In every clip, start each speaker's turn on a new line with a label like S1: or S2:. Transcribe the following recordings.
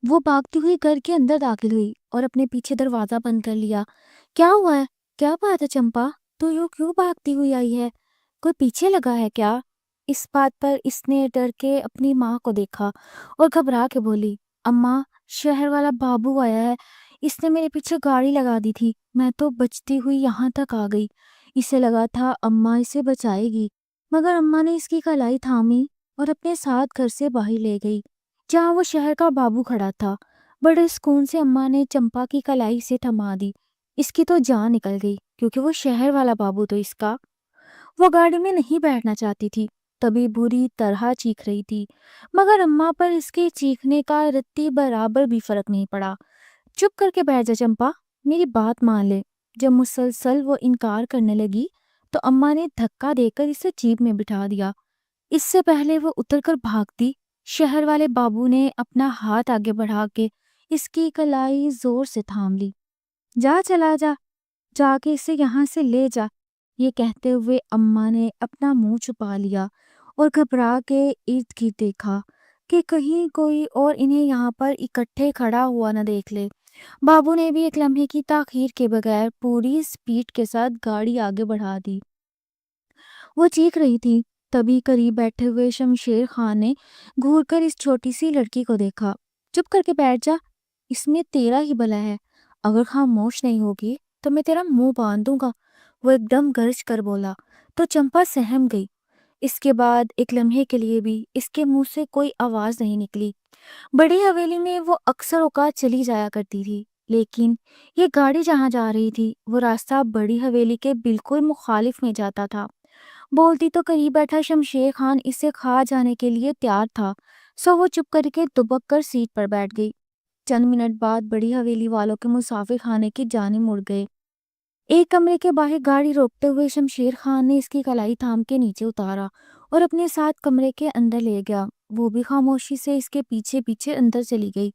S1: وہ بھاگتی ہوئی گھر کے اندر داخل ہوئی اور اپنے پیچھے دروازہ بند کر لیا۔ کیا ہوا ہے؟ کیا بات ہے چمپا؟ تو یوں کیوں بھاگتی ہوئی آئی ہے؟ کوئی پیچھے لگا ہے کیا؟ اس بات پر اس نے ڈر کے اپنی ماں کو دیکھا اور گھبرا کے بولی، اماں، شہر والا بابو آیا ہے، اس نے میرے پیچھے گاڑی لگا دی تھی، میں تو بچتی ہوئی یہاں تک آ گئی۔ اسے لگا تھا اماں اسے بچائے گی، مگر اماں نے اس کی کلائی تھامی اور اپنے ساتھ گھر سے باہر لے گئی جہاں وہ شہر کا بابو کھڑا تھا۔ بڑے سکون سے اماں نے چمپا کی کلائی سے تھما دی۔ اس کی تو جان نکل گئی کیونکہ وہ شہر والا بابو تو اس کا۔ وہ گاڑی میں نہیں بیٹھنا چاہتی تھی، تبھی بری طرح چیخ رہی تھی، مگر اماں پر اس کے چیخنے کا رتی برابر بھی فرق نہیں پڑا۔ چپ کر کے بیٹھ جا چمپا، میری بات مان لے۔ جب مسلسل وہ انکار کرنے لگی تو اماں نے دھکا دے کر اسے جیپ میں بٹھا دیا۔ اس سے پہلے وہ اتر کر بھاگتی، شہر والے بابو نے اپنا ہاتھ آگے بڑھا کے اس کی کلائی زور سے تھام لی۔ جا چلا جا، جا کے اسے یہاں سے لے جا۔ یہ کہتے ہوئے اماں نے اپنا منہ چھپا لیا اور گھبرا کے ارد گرد دیکھا کہ کہیں کوئی اور انہیں یہاں پر اکٹھے کھڑا ہوا نہ دیکھ لے۔ بابو نے بھی ایک لمحے کی تاخیر کے بغیر پوری سپیڈ کے ساتھ گاڑی آگے بڑھا دی۔ وہ چیخ رہی تھی، تبھی قریب بیٹھے ہوئے شمشیر خان نے گھور کر اس چھوٹی سی لڑکی کو دیکھا۔ چپ کر کے بیٹھ جا، اس میں تیرا ہی بھلا ہے، اگر خاموش نہیں ہوگی تو میں تیرا منہ باندھ دوں گا، وہ ایک دم گرج کر بولا۔ تو چمپا سہم گئی۔ اس کے بعد ایک لمحے کے لیے بھی اس کے منہ سے کوئی آواز نہیں نکلی۔ بڑی حویلی میں وہ اکثر اوقات چلی جایا کرتی تھی، لیکن یہ گاڑی جہاں جا رہی تھی وہ راستہ بڑی حویلی کے بالکل مخالف میں جاتا تھا۔ بولتی تو قریب بیٹھا شمشیر خان اسے کھا جانے کے لیے تیار تھا، سو وہ چپ کر کے دبک کر سیٹ پر بیٹھ گئی۔ چند منٹ بعد بڑی حویلی والوں کے مسافر خانے کی جانب مڑ گئے۔ ایک کمرے کے باہر گاڑی روکتے ہوئے شمشیر خان نے اس کی کلائی تھام کے نیچے اتارا اور اپنے ساتھ کمرے کے اندر لے گیا۔ وہ بھی خاموشی سے اس کے پیچھے پیچھے اندر چلی گئی،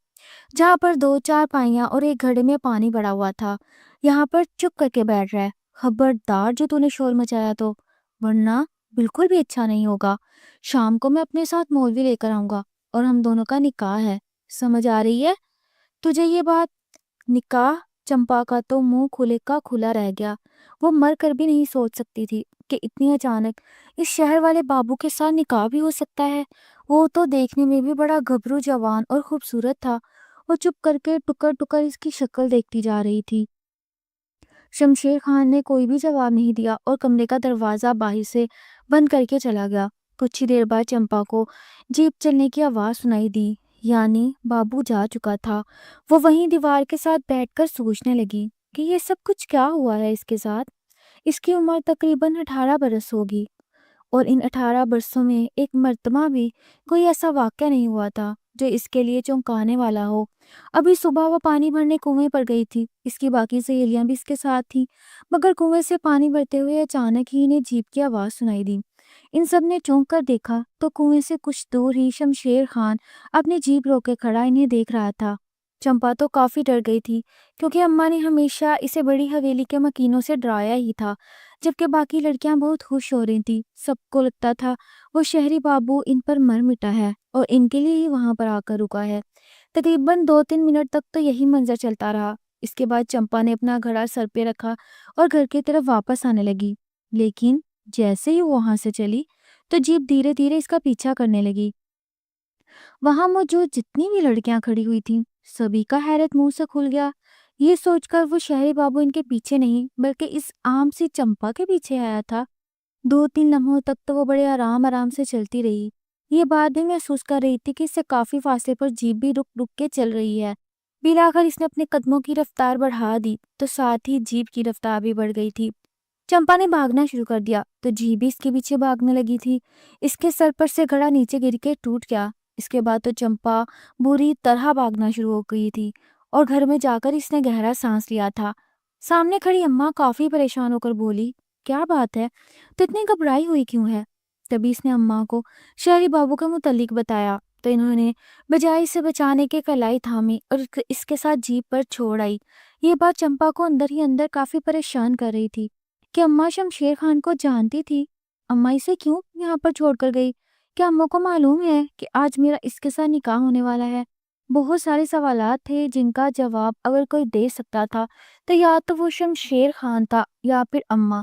S1: جہاں پر 2 چارپائیاں اور ایک گھڑے میں پانی بڑا ہوا تھا۔ یہاں پر چپ کر کے بیٹھ رہا ہے، خبردار جو تو نے شور مچایا تو، ورنہ بالکل بھی اچھا نہیں ہوگا۔ شام کو میں اپنے ساتھ مولوی لے کر آؤں گا اور ہم دونوں کا نکاح ہے، سمجھ آ رہی ہے تجھے یہ بات؟ نکاح؟ چمپا کا تو منہ کھلے کا کھلا رہ گیا۔ وہ مر کر بھی نہیں سوچ سکتی تھی کہ اتنی اچانک اس شہر والے بابو کے ساتھ نکاح بھی ہو سکتا ہے۔ وہ تو دیکھنے میں بھی بڑا گبرو جوان اور خوبصورت تھا۔ وہ چپ کر کے ٹکر ٹکر اس کی شکل دیکھتی جا رہی تھی۔ شمشیر خان نے کوئی بھی جواب نہیں دیا اور کمرے کا دروازہ باہر سے بند کر کے چلا گیا۔ کچھ ہی دیر بعد چمپا کو جیپ چلنے کی آواز سنائی دی، یعنی بابو جا چکا تھا۔ وہ وہیں دیوار کے ساتھ بیٹھ کر سوچنے لگی کہ یہ سب کچھ کیا ہوا ہے اس کے ساتھ۔ اس کی عمر تقریباً 18 برس ہوگی، اور ان 18 برسوں میں ایک مرتبہ بھی کوئی ایسا واقعہ نہیں ہوا تھا جو اس کے لیے چونکانے والا ہو۔ ابھی صبح وہ پانی بھرنے کنویں پر گئی تھی، اس کی باقی سہیلیاں بھی اس کے ساتھ تھیں، مگر کنویں سے پانی بھرتے ہوئے اچانک ہی انہیں جیپ کی آواز سنائی دی۔ ان سب نے چونک کر دیکھا تو کنویں سے کچھ دور ہی شمشیر خان اپنی جیپ روکے کھڑا انہیں دیکھ رہا تھا۔ چمپا تو کافی ڈر گئی تھی کیونکہ اماں نے ہمیشہ اسے بڑی حویلی کے مکینوں سے ڈرایا ہی تھا، جبکہ باقی لڑکیاں بہت خوش ہو رہی تھیں۔ سب کو لگتا تھا وہ شہری بابو ان پر مر مٹا ہے اور ان کے لیے ہی وہاں پر آ کر رکا ہے۔ تقریباً 2-3 منٹ تک تو یہی منظر چلتا رہا۔ اس کے بعد چمپا نے اپنا گھڑا سر پہ رکھا اور گھر کی طرف واپس آنے لگی، لیکن جیسے ہی وہ وہاں سے چلی تو جیپ دھیرے دھیرے اس کا پیچھا کرنے لگی۔ وہاں موجود جتنی بھی لڑکیاں کھڑی ہوئی تھیں سبھی کا حیرت منہ سے کھل گیا، یہ سوچ کر وہ شہری بابو ان کے پیچھے نہیں بلکہ اس عام سی چمپا کے پیچھے آیا تھا۔ 2-3 لمحوں تک تو وہ بڑے آرام سے چلتی رہی، یہ بات بھی محسوس کر رہی تھی کہ اس سے کافی فاصلے پر جیپ بھی رک رک کے چل رہی ہے۔ بالآخر اس نے اپنے قدموں کی رفتار بڑھا دی تو ساتھ ہی جیپ کی رفتار بھی بڑھ گئی تھی۔ چمپا نے بھاگنا شروع کر دیا تو جیپ بھی اس کے پیچھے بھاگنے لگی تھی۔ اس کے سر پر سے گھڑا نیچے گر کے ٹوٹ گیا۔ اس کے بعد تو چمپا بری طرح بھاگنا شروع ہو گئی تھی اور گھر میں جا کر اس نے گہرا سانس لیا تھا۔ سامنے کھڑی اماں کافی پریشان ہو کر بولی، کیا بات ہے، تو اتنی گھبرائی ہوئی کیوں ہے؟ تبھی اس نے اماں کو شہری بابو کے متعلق بتایا تو انہوں نے بجائے اسے بچانے کے کلائی تھامی اور اس کے ساتھ جیپ پر چھوڑ آئی۔ یہ بات چمپا کو اندر ہی اندر کافی پریشان کر رہی تھی کہ اماں شمشیر خان کو جانتی تھی، اماں اسے کیوں یہاں پر چھوڑ کر گئی؟ کیا اماں کو معلوم ہے کہ آج میرا اس کے ساتھ نکاح ہونے والا ہے؟ بہت سارے سوالات تھے جن کا جواب اگر کوئی دے سکتا تھا تو یا تو وہ شمشیر خان تھا یا پھر اماں۔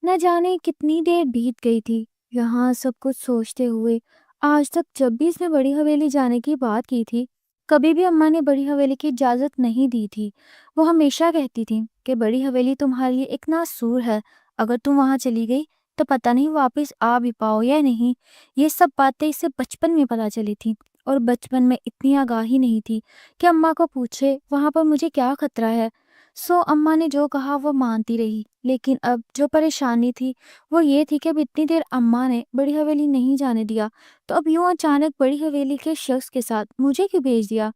S1: نہ جانے کتنی دیر بیت گئی تھی یہاں سب کچھ سوچتے ہوئے۔ آج تک جب بھی اس نے بڑی حویلی جانے کی بات کی تھی، کبھی بھی اماں نے بڑی حویلی کی اجازت نہیں دی تھی۔ وہ ہمیشہ کہتی تھی کہ بڑی حویلی تمہارے لیے ایک ناسور ہے، اگر تم وہاں چلی گئی تو پتہ نہیں واپس آ بھی پاؤ یا نہیں۔ یہ سب باتیں اسے بچپن میں پتہ چلی تھی، اور بچپن میں اتنی آگاہی نہیں تھی کہ اماں کو پوچھے وہاں پر مجھے کیا خطرہ ہے۔ سو اماں نے جو کہا وہ مانتی رہی، لیکن اب جو پریشانی تھی وہ یہ تھی کہ اب اتنی دیر اماں نے بڑی حویلی نہیں جانے دیا، تو اب یوں اچانک بڑی حویلی کے شخص کے ساتھ مجھے کیوں بھیج دیا،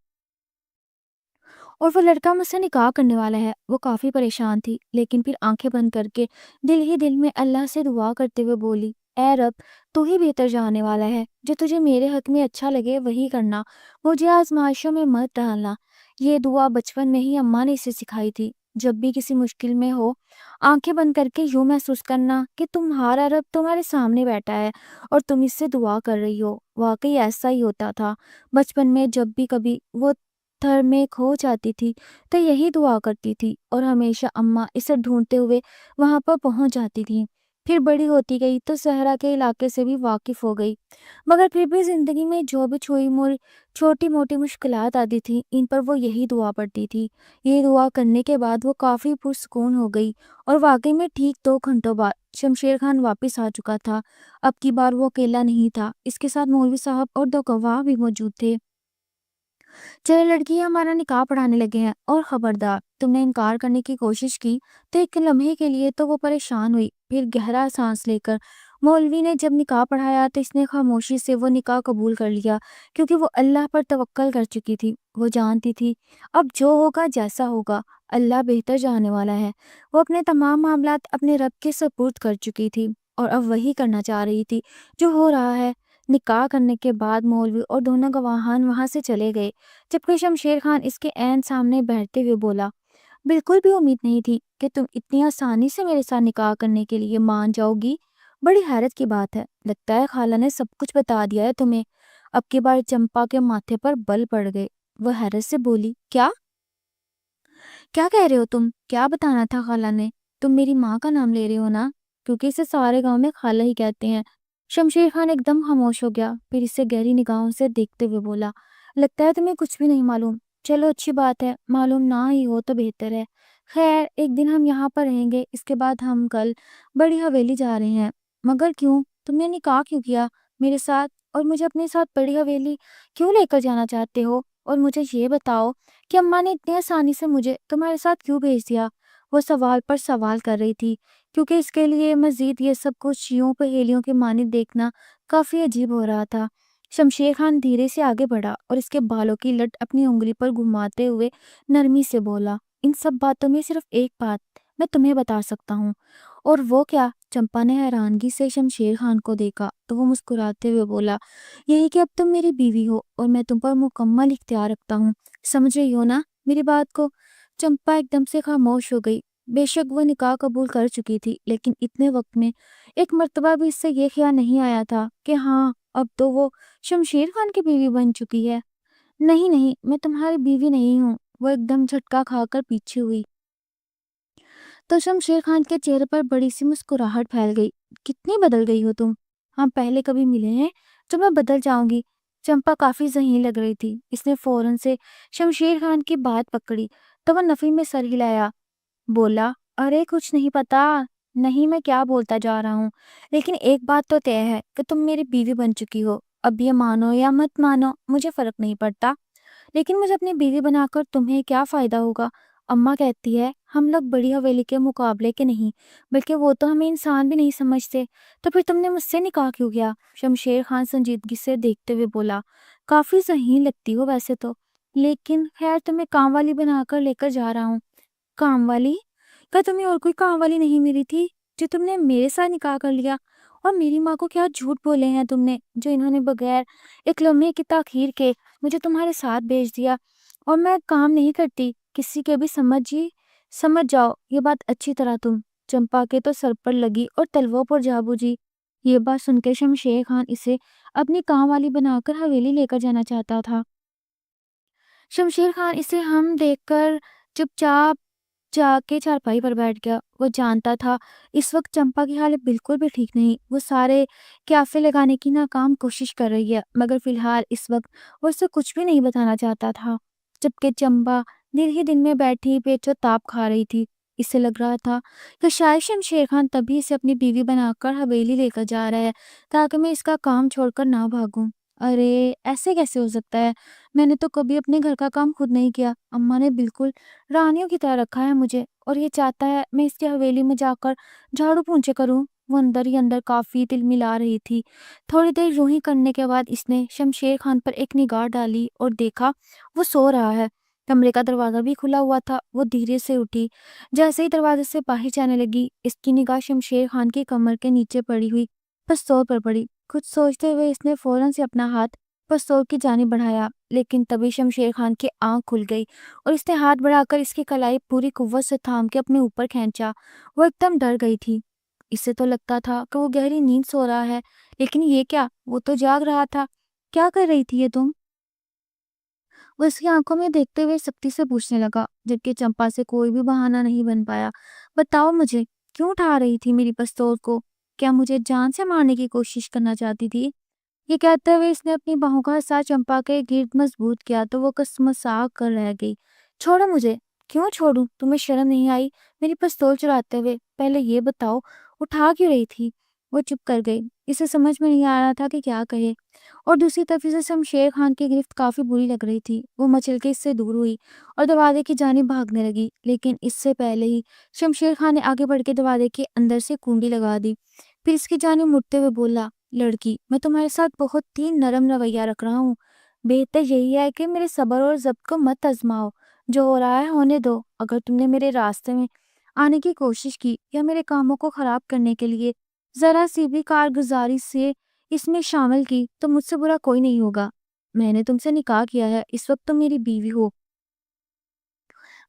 S1: اور وہ لڑکا مجھ سے نکاح کرنے والا ہے۔ وہ کافی پریشان تھی، لیکن پھر آنکھیں بند کر کے دل ہی دل میں اللہ سے دعا کرتے ہوئے بولی، اے رب، تو ہی بہتر جانے والا ہے، جو تجھے میرے حق میں اچھا لگے وہی کرنا، مجھے آزمائشوں میں مت ڈالنا۔ یہ دعا بچپن میں ہی اماں نے اسے سکھائی تھی۔ جب بھی کسی مشکل میں ہو، آنکھیں بند کر کے یوں محسوس کرنا کہ تمہارا رب تمہارے سامنے بیٹھا ہے اور تم اس سے دعا کر رہی ہو۔ واقعی ایسا ہی ہوتا تھا۔ بچپن میں جب بھی کبھی وہ تھر میں کھو جاتی تھی تو یہی دعا کرتی تھی، اور ہمیشہ اماں اسے ڈھونڈتے ہوئے وہاں پر پہنچ جاتی تھی۔ پھر بڑی ہوتی گئی تو صحرا کے علاقے سے بھی واقف ہو گئی، مگر پھر بھی زندگی میں جو بھی چھوٹی موٹی مشکلات آتی تھی ان پر وہ یہی دعا پڑھتی تھی۔ یہ دعا کرنے کے بعد وہ کافی پرسکون ہو گئی، اور واقعی میں ٹھیک 2 گھنٹوں بعد شمشیر خان واپس آ چکا تھا۔ اب کی بار وہ اکیلا نہیں تھا، اس کے ساتھ مولوی صاحب اور 2 گواہ بھی موجود تھے۔ چلے لڑکی، ہمارا نکاح پڑھانے لگے ہیں، اور خبردار تم نے انکار کرنے کی کوشش کی تو ایک لمحے کے لیے تو وہ پریشان ہوئی، پھر گہرا سانس لے کر مولوی نے جب نکاح پڑھایا تو اس نے خاموشی سے وہ نکاح قبول کر لیا، کیونکہ وہ اللہ پر توکل کر چکی تھی۔ وہ جانتی تھی اب جو ہوگا جیسا ہوگا اللہ بہتر جانے والا ہے۔ وہ اپنے تمام معاملات اپنے رب کے سپرد کر چکی تھی، اور اب وہی کرنا چاہ رہی تھی جو ہو رہا ہے۔ نکاح کرنے کے بعد مولوی اور دونوں گواہان وہاں سے چلے گئے، جبکہ شمشیر خان اس کے عین سامنے بیٹھتے ہوئے بولا، بالکل بھی امید نہیں تھی کہ تم اتنی آسانی سے میرے ساتھ نکاح کرنے کے لیے مان جاؤ گی۔ بڑی حیرت کی بات ہے، لگتا ہے خالہ نے سب کچھ بتا دیا ہے تمہیں۔ اب کی بار چمپا کے ماتھے پر بل پڑ گئے۔ وہ حیرت سے بولی، کیا کیا کہہ رہے ہو تم؟ کیا بتانا تھا خالہ نے؟ تم میری ماں کا نام لے رہے ہو نا، کیونکہ اسے سارے گاؤں میں خالہ ہی کہتے ہیں۔ شمشیر خان ایک دم خاموش ہو گیا، پھر اسے گہری نگاہوں سے دیکھتے ہوئے بولا، لگتا ہے تمہیں کچھ بھی نہیں معلوم۔ چلو اچھی بات ہے، معلوم نہ ہی ہو تو بہتر ہے۔ خیر، ایک دن ہم یہاں پر رہیں گے، اس کے بعد ہم کل بڑی حویلی جا رہے ہیں۔ مگر کیوں؟ تم نے نکاح کیوں کیا میرے ساتھ، اور مجھے اپنے ساتھ بڑی حویلی کیوں لے کر جانا چاہتے ہو؟ اور مجھے یہ بتاؤ کہ اماں نے اتنی آسانی سے مجھے تمہارے ساتھ کیوں بھیج دیا؟ وہ سوال پر سوال کر رہی تھی، کیونکہ اس کے لیے مزید یہ سب کچھ یوں پہیلیوں کے مانند دیکھنا کافی عجیب ہو رہا تھا۔ شمشیر خان دھیرے سے آگے بڑھا اور اس کے بالوں کی لٹ اپنی انگلی پر گھماتے ہوئے نرمی سے بولا، ان سب باتوں میں صرف ایک بات میں تمہیں بتا سکتا ہوں۔ اور وہ کیا؟ چمپا نے حیرانگی سے شمشیر خان کو دیکھا تو وہ مسکراتے ہوئے بولا، یہی کہ اب تم میری بیوی ہو اور میں تم پر مکمل اختیار رکھتا ہوں۔ سمجھ رہی ہو نا میری بات کو؟ چمپا ایک دم سے خاموش ہو گئی۔ بے شک وہ نکاح قبول کر چکی تھی، لیکن اتنے وقت میں ایک مرتبہ بھی اس سے یہ خیال نہیں آیا تھا کہ ہاں اب تو وہ شمشیر خان کی بیوی بن چکی ہے۔ نہیں نہیں، میں تمہاری بیوی نہیں ہوں۔ وہ ایک دم جھٹکا کھا کر پیچھے ہوئی تو شمشیر خان کے چہرے پر بڑی سی مسکراہٹ پھیل گئی۔ کتنی بدل گئی ہو تم، ہم پہلے کبھی ملے ہیں تو میں بدل جاؤں گی؟ چمپا کافی ذہین لگ رہی تھی، اس نے فوراً سے شمشیر خان کی بات پکڑی تو وہ نفی میں سر ہلایا، بولا، ارے کچھ نہیں پتا، نہیں میں کیا بولتا جا رہا ہوں، لیکن ایک بات تو طے ہے کہ تم میری بیوی بن چکی ہو۔ اب یہ مانو یا مت مانو مجھے فرق نہیں پڑتا، لیکن مجھے اپنی بیوی بنا کر تمہیں کیا فائدہ ہوگا؟ اماں کہتی ہے ہم لوگ بڑی حویلی کے مقابلے کے نہیں، بلکہ وہ تو ہمیں انسان بھی نہیں سمجھتے، تو پھر تم نے مجھ سے نکاح کیوں کیا؟ شمشیر خان سنجیدگی سے دیکھتے ہوئے بولا، کافی ذہین لگتی ہو ویسے تو، لیکن خیر تمہیں کام والی بنا کر لے کر جا رہا ہوں۔ کام والی؟ کیا تمہیں اور کوئی کام والی نہیں ملی تھی جو تم نے میرے ساتھ نکاح کر لیا؟ اور میری ماں کو کیا جھوٹ بولے ہیں تم نے، جو انہوں نے بغیر ایک لمحے کی تاخیر کے مجھے تمہارے ساتھ بھیج دیا؟ اور میں کام نہیں کرتی کسی کے بھی، سمجھ جاؤ یہ بات اچھی طرح تم۔ چمپا کے تو سر پر لگی اور تلووں پر جا بوجھی۔ یہ بات سن کے شمشیر خان اسے اپنی کام والی بنا کر حویلی لے کر جانا چاہتا تھا۔ شمشیر خان اسے ہم دیکھ کر چپ چاپ جا کے چارپائی پر بیٹھ گیا۔ وہ جانتا تھا اس وقت چمپا کی حالت بالکل بھی ٹھیک نہیں، وہ سارے قیافے لگانے کی ناکام کوشش کر رہی ہے، مگر فی الحال اس وقت وہ اسے کچھ بھی نہیں بتانا چاہتا تھا۔ جبکہ چمپا دن ہی دن میں بیٹھی پیچ و تاب کھا رہی تھی، اسے لگ رہا تھا کہ شاید شمشیر خان تبھی اسے اپنی بیوی بنا کر حویلی لے کر جا رہا ہے تاکہ میں اس کا کام چھوڑ کر نہ بھاگوں۔ ارے ایسے کیسے ہو سکتا ہے؟ میں نے تو کبھی اپنے گھر کا کام خود نہیں کیا، اماں نے بالکل رانیوں کی طرح رکھا ہے مجھے، اور یہ چاہتا ہے میں اس کی حویلی میں جا کر جھاڑو پونچھے کروں۔ وہ اندر ہی اندر کافی دل ملا رہی تھی۔ تھوڑی دیر یوں ہی کرنے کے بعد اس نے شمشیر خان پر ایک نگاہ ڈالی اور دیکھا وہ سو رہا ہے۔ کمرے کا دروازہ بھی کھلا ہوا تھا۔ وہ دھیرے سے اٹھی، جیسے ہی دروازے سے باہر جانے لگی اس کی نگاہ شمشیر خان کی کمر کے نیچے پڑی ہوئی پستول پر پڑی۔ کچھ سوچتے ہوئے اس نے فوراً سے اپنا ہاتھ پستول کی جانب بڑھایا، لیکن تبھی شمشیر خان کی آنکھ کھل گئی اور اس نے ہاتھ بڑھا کر اس کی کلائی پوری قوت سے تھام کے اپنے اوپر کھینچا۔ وہ ایک دم ڈر گئی تھی۔ اسے تو لگتا تھا کہ وہ گہری نیند سو رہا ہے، لیکن یہ کیا، وہ تو جاگ رہا تھا۔ کیا کر رہی تھی یہ تم؟ وہ اس کی آنکھوں میں دیکھتے ہوئے سختی سے پوچھنے لگا، جبکہ چمپا سے کوئی بھی بہانہ نہیں بن پایا۔ بتاؤ مجھے، کیوں اٹھا رہی تھی میری پستول کو؟ کیا مجھے جان سے مارنے کی کوشش کرنا چاہتی تھی؟ یہ کہتے ہوئے اس نے اپنی باہوں کا حصہ چمپا کے گرد مضبوط کیا تو وہ کسمسا کر رہ گئی۔ چھوڑو مجھے۔ کیوں چھوڑوں؟ تمہیں شرم نہیں آئی میری پستول چراتے ہوئے؟ پہلے یہ بتاؤ اٹھا کیوں رہی تھی؟ وہ چپ کر گئی، اسے سمجھ میں نہیں آ رہا تھا کہ کیا کہے، اور دوسری طرف اسے شمشیر خان کی گرفت کافی بری لگ رہی تھی۔ وہ مچل کے اس سے دور ہوئی اور دروازے کی جانب بھاگنے لگی، لیکن اس سے پہلے ہی شمشیر خان نے آگے بڑھ کے دروازے کے اندر سے کنڈی لگا دی۔ پھر اس کی جانب مڑتے ہوئے بولا، لڑکی، میں تمہارے ساتھ بہت ہی نرم رویہ رکھ رہا ہوں، بہتر یہی ہے کہ میرے صبر اور ضبط کو مت آزماؤ۔ جو ہو رہا ہے ہونے دو۔ اگر تم نے میرے راستے میں آنے کی کوشش کی یا میرے کاموں کو خراب کرنے کے لیے ذرا سی بھی کارگزاری سے اس میں شامل کی تو مجھ سے برا کوئی نہیں ہوگا۔ میں نے تم سے نکاح کیا ہے، اس وقت تم میری بیوی ہو۔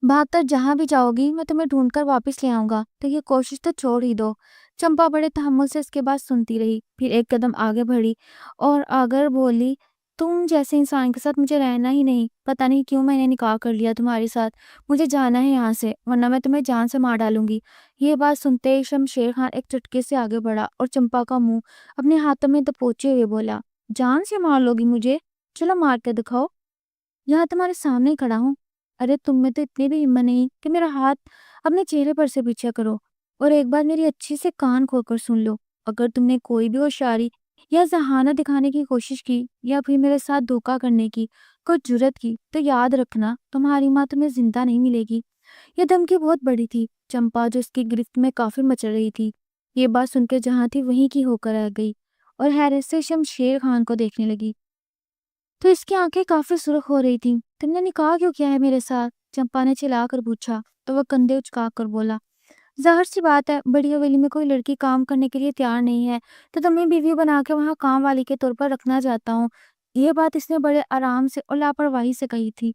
S1: بھاگ کر جہاں بھی جاؤ گی میں تمہیں ڈھونڈ کر واپس لے آؤں گا، تو یہ کوشش تو چھوڑ ہی دو۔ چمپا بڑے تحمل سے اس کے بعد سنتی رہی، پھر ایک قدم آگے بڑھی اور آگر بولی، تم جیسے انسان کے ساتھ مجھے رہنا ہی نہیں، پتہ نہیں کیوں میں نے نکاح کر لیا تمہارے ساتھ، مجھے جانا ہے یہاں سے ورنہ میں تمہیں جان سے مار ڈالوں گی۔ یہ بات سنتے ہی شمشیر خان ایک چٹکے سے آگے بڑھا اور چمپا کا منہ اپنے ہاتھوں میں دبوچے ہوئے بولا، جان سے مار لو گی مجھے؟ چلو مار کے دکھاؤ، یہاں تمہارے سامنے ہی کھڑا ہوں۔ ارے تم میں تو اتنی بھی ہمت نہیں کہ میرا ہاتھ اپنے چہرے پر سے پیچھے کرو، اور ایک بار میری اچھی سے کان کھول کر سن لو، اگر تم نے کوئی بھی ہوشیاری یا ذہانت دکھانے کی کوشش کی یا پھر میرے ساتھ دھوکہ کرنے کی کوئی جرت کی تو یاد رکھنا تمہاری ماں تمہیں زندہ نہیں ملے گی۔ یہ دھمکی بہت بڑی تھی۔ چمپا جو اس کی گرفت میں کافی مچل رہی تھی، یہ بات سن کے جہاں تھی وہیں کی ہو کر رہ گئی اور حیرت سے شمشیر خان کو دیکھنے لگی تو اس کی آنکھیں کافی سرخ ہو رہی تھیں۔ تم نے نکاح کیوں کیا ہے میرے ساتھ؟ چمپا نے چلا کر پوچھا تو وہ کندھے اچکا کر بولا، ظاہر سی بات ہے، بڑی حویلی میں کوئی لڑکی کام کرنے کے لیے تیار نہیں ہے تو تمہیں بیوی بنا کے وہاں کام والی کے طور پر رکھنا چاہتا ہوں۔ یہ بات اس نے بڑے آرام سے اور لاپرواہی سے کہی تھی۔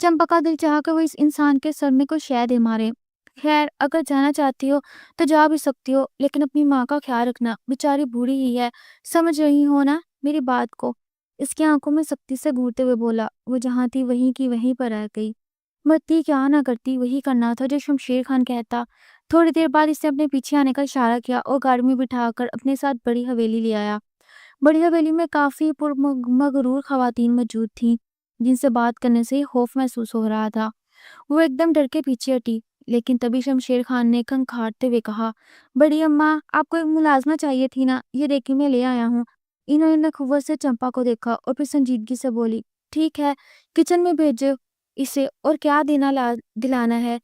S1: چمپا کا دل چاہا کہ وہ اس انسان کے سر میں کوئی شے دے مارے۔ خیر، اگر جانا چاہتی ہو تو جا بھی سکتی ہو، لیکن اپنی ماں کا خیال رکھنا، بیچاری بوڑھی ہی ہے، سمجھ رہی ہو نا میری بات کو؟ اس کی آنکھوں میں سختی سے گھورتے ہوئے بولا۔ وہ جہاں تھی وہیں کی وہیں پر رہ گئی۔ مرتی کیا نہ کرتی، وہی کرنا تھا جو شمشیر خان کہتا۔ تھوڑی دیر بعد اس نے اپنے پیچھے آنے کا اشارہ کیا اور گاڑی میں بٹھا کر اپنے ساتھ بڑی حویلی لے آیا۔ بڑی حویلی میں کافی مغرور خواتین موجود تھیں جن سے بات کرنے سے ہی خوف محسوس ہو رہا تھا۔ وہ ایک دم ڈر کے پیچھے ہٹی، لیکن تبھی شمشیر خان نے کھنکھاڑتے ہوئے کہا، بڑی اماں، آپ کو ایک ملازمہ چاہیے تھی نا، یہ دیکھیں میں لے آیا ہوں۔ انہوں نے قوت سے چمپا کو دیکھا اور پھر سنجیدگی سے بولی، ٹھیک ہے، کچن میں بھیجو اسے، اور کیا دینا دلانا ہے؟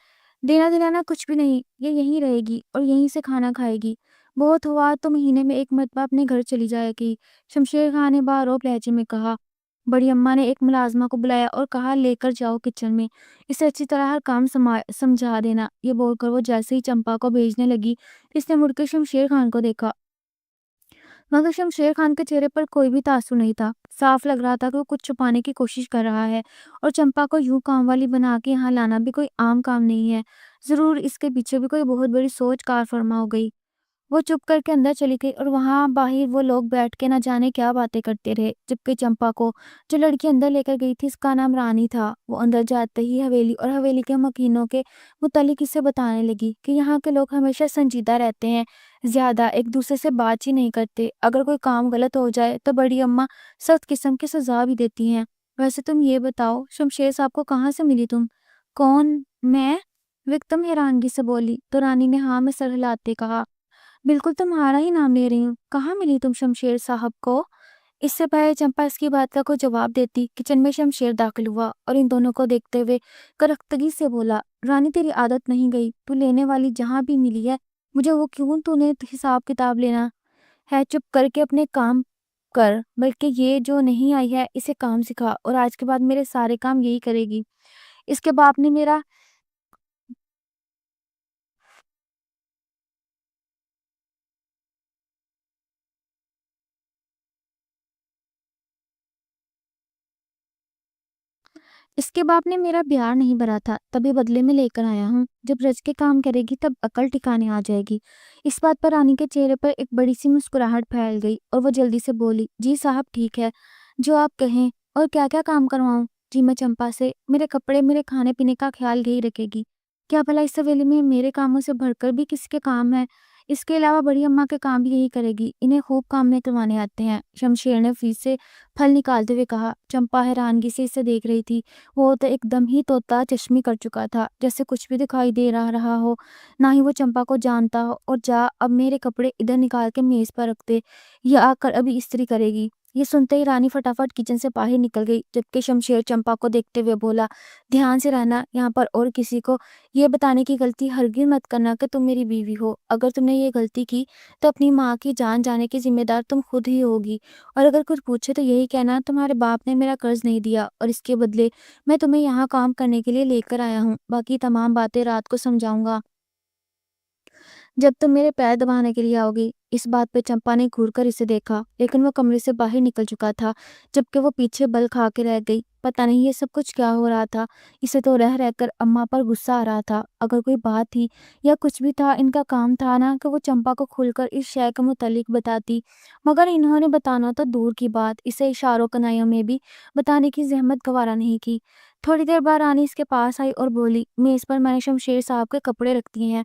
S1: دینا دلانا کچھ بھی نہیں، یہ یہیں رہے گی اور یہیں سے کھانا کھائے گی، بہت ہوا تو مہینے میں ایک مرتبہ اپنے گھر چلی جائے گی، شمشیر خان نے باروب لہجے میں کہا۔ بڑی اماں نے ایک ملازمہ کو بلایا اور کہا، لے کر جاؤ کچن میں، اسے اچھی طرح ہر کام سمجھا دینا۔ یہ بول کر وہ جیسے ہی چمپا کو بھیجنے لگی، اس نے مڑ کے شمشیر خان کو دیکھا، مگر شمشیر خان کے چہرے پر کوئی بھی تاثر نہیں تھا۔ صاف لگ رہا تھا کہ وہ کچھ چھپانے کی کوشش کر رہا ہے، اور چمپا کو یوں کام والی بنا کے یہاں لانا بھی کوئی عام کام نہیں ہے، ضرور اس کے پیچھے بھی کوئی بہت بڑی سوچ کار فرما ہو گئی۔ وہ چپ کر کے اندر چلی گئی اور وہاں باہر وہ لوگ بیٹھ کے نہ جانے کیا باتیں کرتے رہے، جبکہ چمپا کو جو لڑکی اندر لے کر گئی تھی اس کا نام رانی تھا۔ وہ اندر جاتے ہی حویلی اور حویلی کے مکینوں کے متعلق اسے بتانے لگی کہ یہاں کے لوگ ہمیشہ سنجیدہ رہتے ہیں، زیادہ ایک دوسرے سے بات ہی نہیں کرتے، اگر کوئی کام غلط ہو جائے تو بڑی اماں سخت قسم کی سزا بھی دیتی ہیں۔ ویسے تم یہ بتاؤ، شمشیر صاحب کو کہاں سے ملی تم؟ کون؟ میں؟ وکتم حیرانگی سے بولی تو رانی نے ہاں میں سر ہلاتے کہا، بالکل تمہارا ہی نام لے رہی ہوں، کہاں ملی تم شمشیر صاحب کو؟ اس سے پہلے چمپا اس کی بات کا کوئی جواب دیتی، کچن میں شمشیر داخل ہوا اور ان دونوں کو دیکھتے ہوئے کرختگی سے بولا، رانی تیری عادت نہیں گئی، تو لینے والی جہاں بھی ملی ہے مجھے وہ کیوں تو نے حساب کتاب لینا ہے؟ چپ کر کے اپنے کام کر، بلکہ یہ جو نہیں آئی ہے اسے کام سکھا، اور آج کے بعد میرے سارے کام یہی کرے گی۔ اس کے باپ نے میرا اس کے باپ نے میرا پیار نہیں بھرا تھا، تبھی بدلے میں لے کر آیا ہوں۔ جب رج کے کام کرے گی تب عقل ٹھکانے آ جائے گی۔ اس بات پر رانی کے چہرے پر ایک بڑی سی مسکراہٹ پھیل گئی اور وہ جلدی سے بولی، جی صاحب ٹھیک ہے، جو آپ کہیں، اور کیا کیا کام کرواؤں؟ جی میں چمپا سے میرے کپڑے میرے کھانے پینے کا خیال یہی رکھے گی، کیا بھلا اس حویلی میں میرے کاموں سے بڑھ کر بھی کسی کے کام ہے؟ اس کے علاوہ بڑی اماں کے کام بھی یہی کرے گی، انہیں خوب کام میں کروانے آتے ہیں، شمشیر نے فریج سے پھل نکالتے ہوئے کہا۔ چمپا حیرانگی سے اسے دیکھ رہی تھی، وہ تو ایک دم ہی طوطا چشمی کر چکا تھا، جیسے کچھ بھی دکھائی دے رہا ہو، نہ ہی وہ چمپا کو جانتا ہو۔ اور جا اب میرے کپڑے ادھر نکال کے میز پر رکھ دے، یہ آ کر ابھی استری کرے گی۔ یہ سنتے ہی رانی فٹافٹ کچن سے باہر نکل گئی، جبکہ شمشیر چمپا کو دیکھتے ہوئے بولا، دھیان سے رہنا، یہاں پر اور کسی کو یہ بتانے کی غلطی ہرگز مت کرنا کہ تم میری بیوی ہو۔ اگر تم نے یہ غلطی کی تو اپنی ماں کی جان جانے کی ذمہ دار تم خود ہی ہوگی، اور اگر کچھ پوچھے تو یہی کہنا تمہارے باپ نے میرا قرض نہیں دیا اور اس کے بدلے میں تمہیں یہاں کام کرنے کے لیے لے کر آیا ہوں، باقی تمام باتیں رات کو سمجھاؤں گا جب تم میرے پیر دبانے کے لیے آؤ گی۔ اس بات پہ چمپا نے گھور کر اسے دیکھا، لیکن وہ کمرے سے باہر نکل چکا تھا، جبکہ وہ پیچھے بل کھا کے رہ گئی۔ پتہ نہیں یہ سب کچھ کیا ہو رہا تھا، اسے تو رہ کر اماں پر غصہ آ رہا تھا۔ اگر کوئی بات تھی یا کچھ بھی تھا، ان کا کام تھا نا کہ وہ چمپا کو کھل کر اس شے کے متعلق بتاتی، مگر انہوں نے بتانا تو دور کی بات، اسے اشاروں کنائیوں میں بھی بتانے کی زحمت گوارا نہیں کی۔ تھوڑی دیر بعد رانی اس کے پاس آئی اور بولی، میز پر میں نے شمشیر صاحب کے کپڑے رکھ دیے ہیں،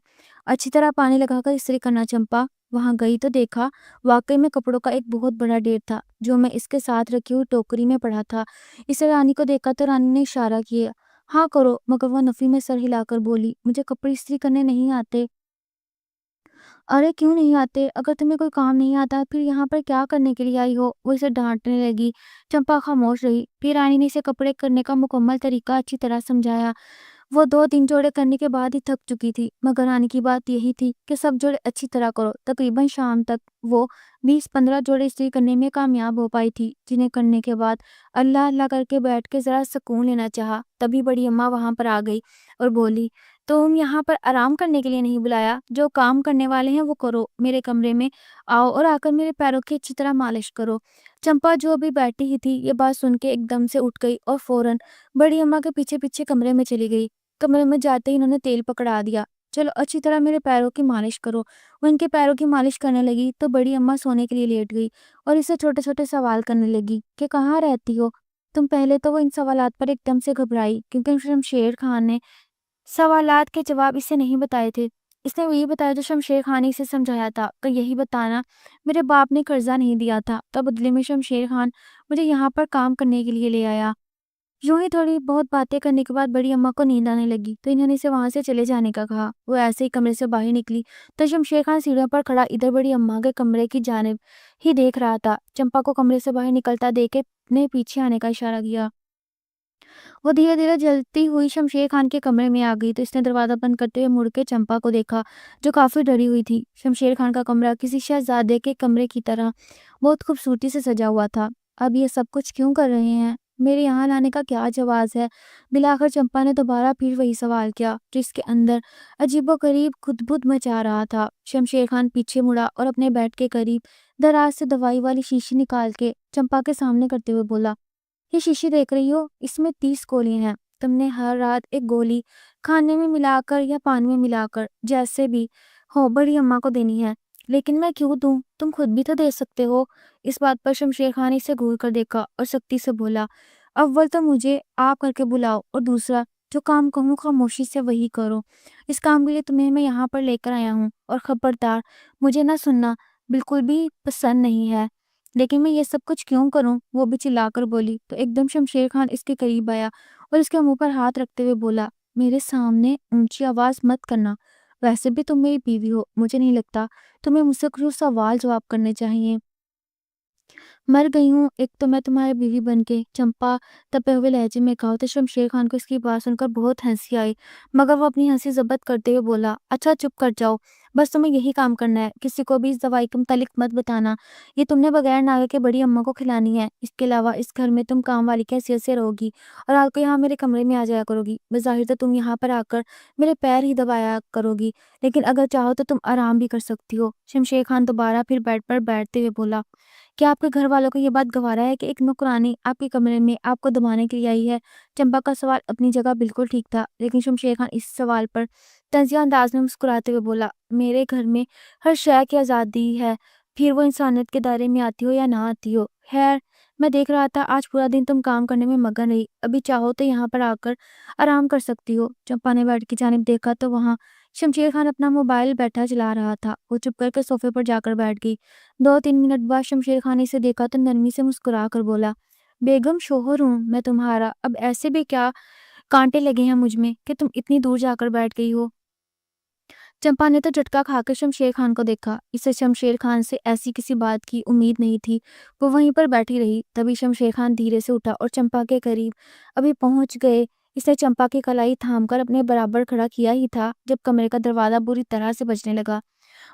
S1: اچھی طرح پانی لگا کر استری کرنا۔ چمپا وہاں گئی تو دیکھا واقعی میں کپڑوں کا ایک بہت بڑا ڈھیر تھا، جو میں اس کے ساتھ رکھی ہوئی ٹوکری میں پڑا تھا۔ اسے رانی کو دیکھا تو رانی نے اشارہ کیا، ہاں کرو، مگر وہ نفی میں سر ہلا کر بولی، مجھے کپڑے استری کرنے نہیں آتے۔ ارے کیوں نہیں آتے؟ اگر تمہیں کوئی کام نہیں آتا پھر یہاں پر کیا کرنے کے لیے آئی ہو؟ وہ اسے ڈانٹنے لگی۔ چمپا خاموش رہی، پھر رانی نے اسے کپڑے کرنے کا مکمل طریقہ اچھی طرح سمجھایا۔ وہ 2-3 جوڑے کرنے کے بعد ہی تھک چکی تھی، مگر رانی کی بات یہی تھی کہ سب جوڑے اچھی طرح کرو۔ تقریباً شام تک وہ 20-15 جوڑے استری کرنے میں کامیاب ہو پائی تھی، جنہیں کرنے کے بعد اللہ اللہ کر کے بیٹھ کے ذرا سکون لینا چاہا۔ تبھی بڑی اماں وہاں پر آ گئی اور بولی، تم یہاں پر آرام کرنے کے لیے نہیں بلایا، جو کام کرنے والے ہیں وہ کرو، میرے کمرے میں آؤ اور آ کر میرے پیروں کی اچھی طرح مالش کرو۔ چمپا جو ابھی بیٹھی ہی تھی، یہ بات سن کے ایک دم سے اٹھ گئی اور فوراً بڑی اماں کے پیچھے پیچھے کمرے میں چلی گئی۔ کمرے میں جاتے ہی انہوں نے تیل پکڑا دیا، چلو اچھی طرح میرے پیروں کی مالش کرو۔ وہ ان کے پیروں کی مالش کرنے لگی تو بڑی اماں سونے کے لیے لیٹ گئی اور اسے چھوٹے چھوٹے سوال کرنے لگی کہ کہاں رہتی ہو تم؟ پہلے تو وہ ان سوالات پر ایک دم سے گھبرائی، کیونکہ شمشیر خان نے سوالات کے جواب اسے نہیں بتائے تھے۔ اس نے وہی بتایا جو شمشیر خان نے اسے سمجھایا تھا کہ یہی بتانا، میرے باپ نے قرضہ نہیں دیا تھا تو بدلے میں شمشیر خان مجھے یہاں پر کام کرنے کے لیے لے آیا۔ یوں ہی تھوڑی بہت باتیں کرنے کے بعد بڑی اماں کو نیند آنے لگی تو انہوں نے اسے وہاں سے چلے جانے کا کہا۔ وہ ایسے ہی کمرے سے باہر نکلی تو شمشیر خان سیڑھیوں پر کھڑا ادھر بڑی اماں کے کمرے کی جانب ہی دیکھ رہا تھا۔ چمپا کو کمرے سے باہر نکلتا دیکھ کے نے پیچھے آنے کا اشارہ کیا۔ وہ دھیرے دھیرے جلتی ہوئی شمشیر خان کے کمرے میں آ گئی تو اس نے دروازہ بند کرتے ہوئے مڑ کے چمپا کو دیکھا، جو کافی ڈری ہوئی تھی۔ شمشیر خان کا کمرہ کسی شہزادے کے کمرے کی طرح بہت خوبصورتی سے سجا ہوا تھا۔ اب یہ سب کچھ کیوں کر رہے ہیں؟ میرے یہاں لانے کا کیا جواز ہے؟ بلاخر چمپا نے دوبارہ پھر وہی سوال کیا، جس کے اندر عجیب و غریب خدبد مچا رہا تھا۔ شمشیر خان پیچھے مڑا اور اپنے بیڈ کے قریب دراز سے دوائی والی شیشی نکال کے چمپا کے سامنے کرتے ہوئے بولا، یہ شیشی دیکھ رہی ہو؟ اس میں 30 گولیاں ہیں، تم نے ہر رات ایک گولی کھانے میں ملا کر یا پانی میں ملا کر، جیسے بھی ہو، بڑی اماں کو دینی ہے۔ لیکن میں کیوں دوں؟ تم خود بھی تو دے سکتے ہو۔ اس بات پر شمشیر خان نے اسے گھور کر دیکھا اور سختی سے بولا، اول تو مجھے آپ کر کے بلاؤ، اور دوسرا جو کام کہوں خاموشی سے وہی کرو۔ اس کام کے لیے تمہیں میں یہاں پر لے کر آیا ہوں، اور خبردار مجھے نہ سننا بالکل بھی پسند نہیں ہے۔ لیکن میں یہ سب کچھ کیوں کروں؟ وہ بھی چلا کر بولی تو ایک دم شمشیر خان اس کے قریب آیا اور اس کے منہ پر ہاتھ رکھتے ہوئے بولا، میرے سامنے اونچی آواز مت کرنا، ویسے بھی تم میری بیوی ہو، مجھے نہیں لگتا تمہیں مجھ سے کچھ سوال جواب کرنے چاہیے۔ مر گئی ہوں ایک تو میں تمہاری بیوی بن کے، چمپا تپے ہوئے لہجے میں کہا تو شمشیر خان کو اس کی بات سن کر بہت ہنسی آئی، مگر وہ اپنی ہنسی ضبط کرتے ہوئے بولا، اچھا چپ کر جاؤ، بس تمہیں یہی کام کرنا ہے، کسی کو بھی اس دوائی کے متعلق مت بتانا، یہ تم نے بغیر ناگے کے بڑی اماں کو کھلانی ہے۔ اس کے علاوہ اس گھر میں تم کام والی کی حیثیت سے رہو گی اور رات کو یہاں میرے کمرے میں آ جایا کرو گی۔ بظاہر تو تم یہاں پر آ کر میرے پیر ہی دبایا کرو گی، لیکن اگر چاہو تو تم آرام بھی کر سکتی ہو۔ شمشیر خان دوبارہ پھر بیڈ پر بیٹھتے ہوئے بولا، کیا آپ کے گھر والوں کو یہ بات گوارا ہے کہ ایک نوکرانی آپ کے کمرے میں آپ کو دبانے کے لیے آئی ہے؟ چمپا کا سوال اپنی جگہ بالکل ٹھیک تھا، لیکن شمشیر خان اس سوال پر طنزیہ انداز میں مسکراتے ہوئے بولا، میرے گھر میں ہر شے کی آزادی ہے، پھر وہ انسانیت کے دائرے میں آتی ہو یا نہ آتی ہو۔ خیر، میں دیکھ رہا تھا آج پورا دن تم کام کرنے میں مگن رہی، ابھی چاہو تو یہاں پر آ کر آرام کر سکتی ہو۔ چمپا نے بیڈ کی جانب دیکھا تو وہاں شمشیر خان اپنا موبائل بیٹھا چلا رہا تھا۔ وہ چپ کر کے صوفے پر جا کر بیٹھ گئی۔ 2-3 منٹ بعد شمشیر خان نے اسے دیکھا تو نرمی سے مسکرا کر بولا، بیگم شوہر ہوں میں تمہارا، اب ایسے بھی کیا کانٹے لگے ہیں مجھ میں کہ تم اتنی دور جا کر بیٹھ گئی ہو۔ چمپا نے تو جھٹکا کھا کر شمشیر خان کو دیکھا، اسے شمشیر خان سے ایسی کسی بات کی امید نہیں تھی۔ وہ وہیں پر بیٹھی رہی، تبھی شمشیر خان دھیرے سے اٹھا اور چمپا کے قریب ابھی پہنچ گئے۔ اس نے چمپا کی کلائی تھام کر اپنے برابر کھڑا کیا ہی تھا جب کمرے کا دروازہ بری طرح سے بجنے لگا۔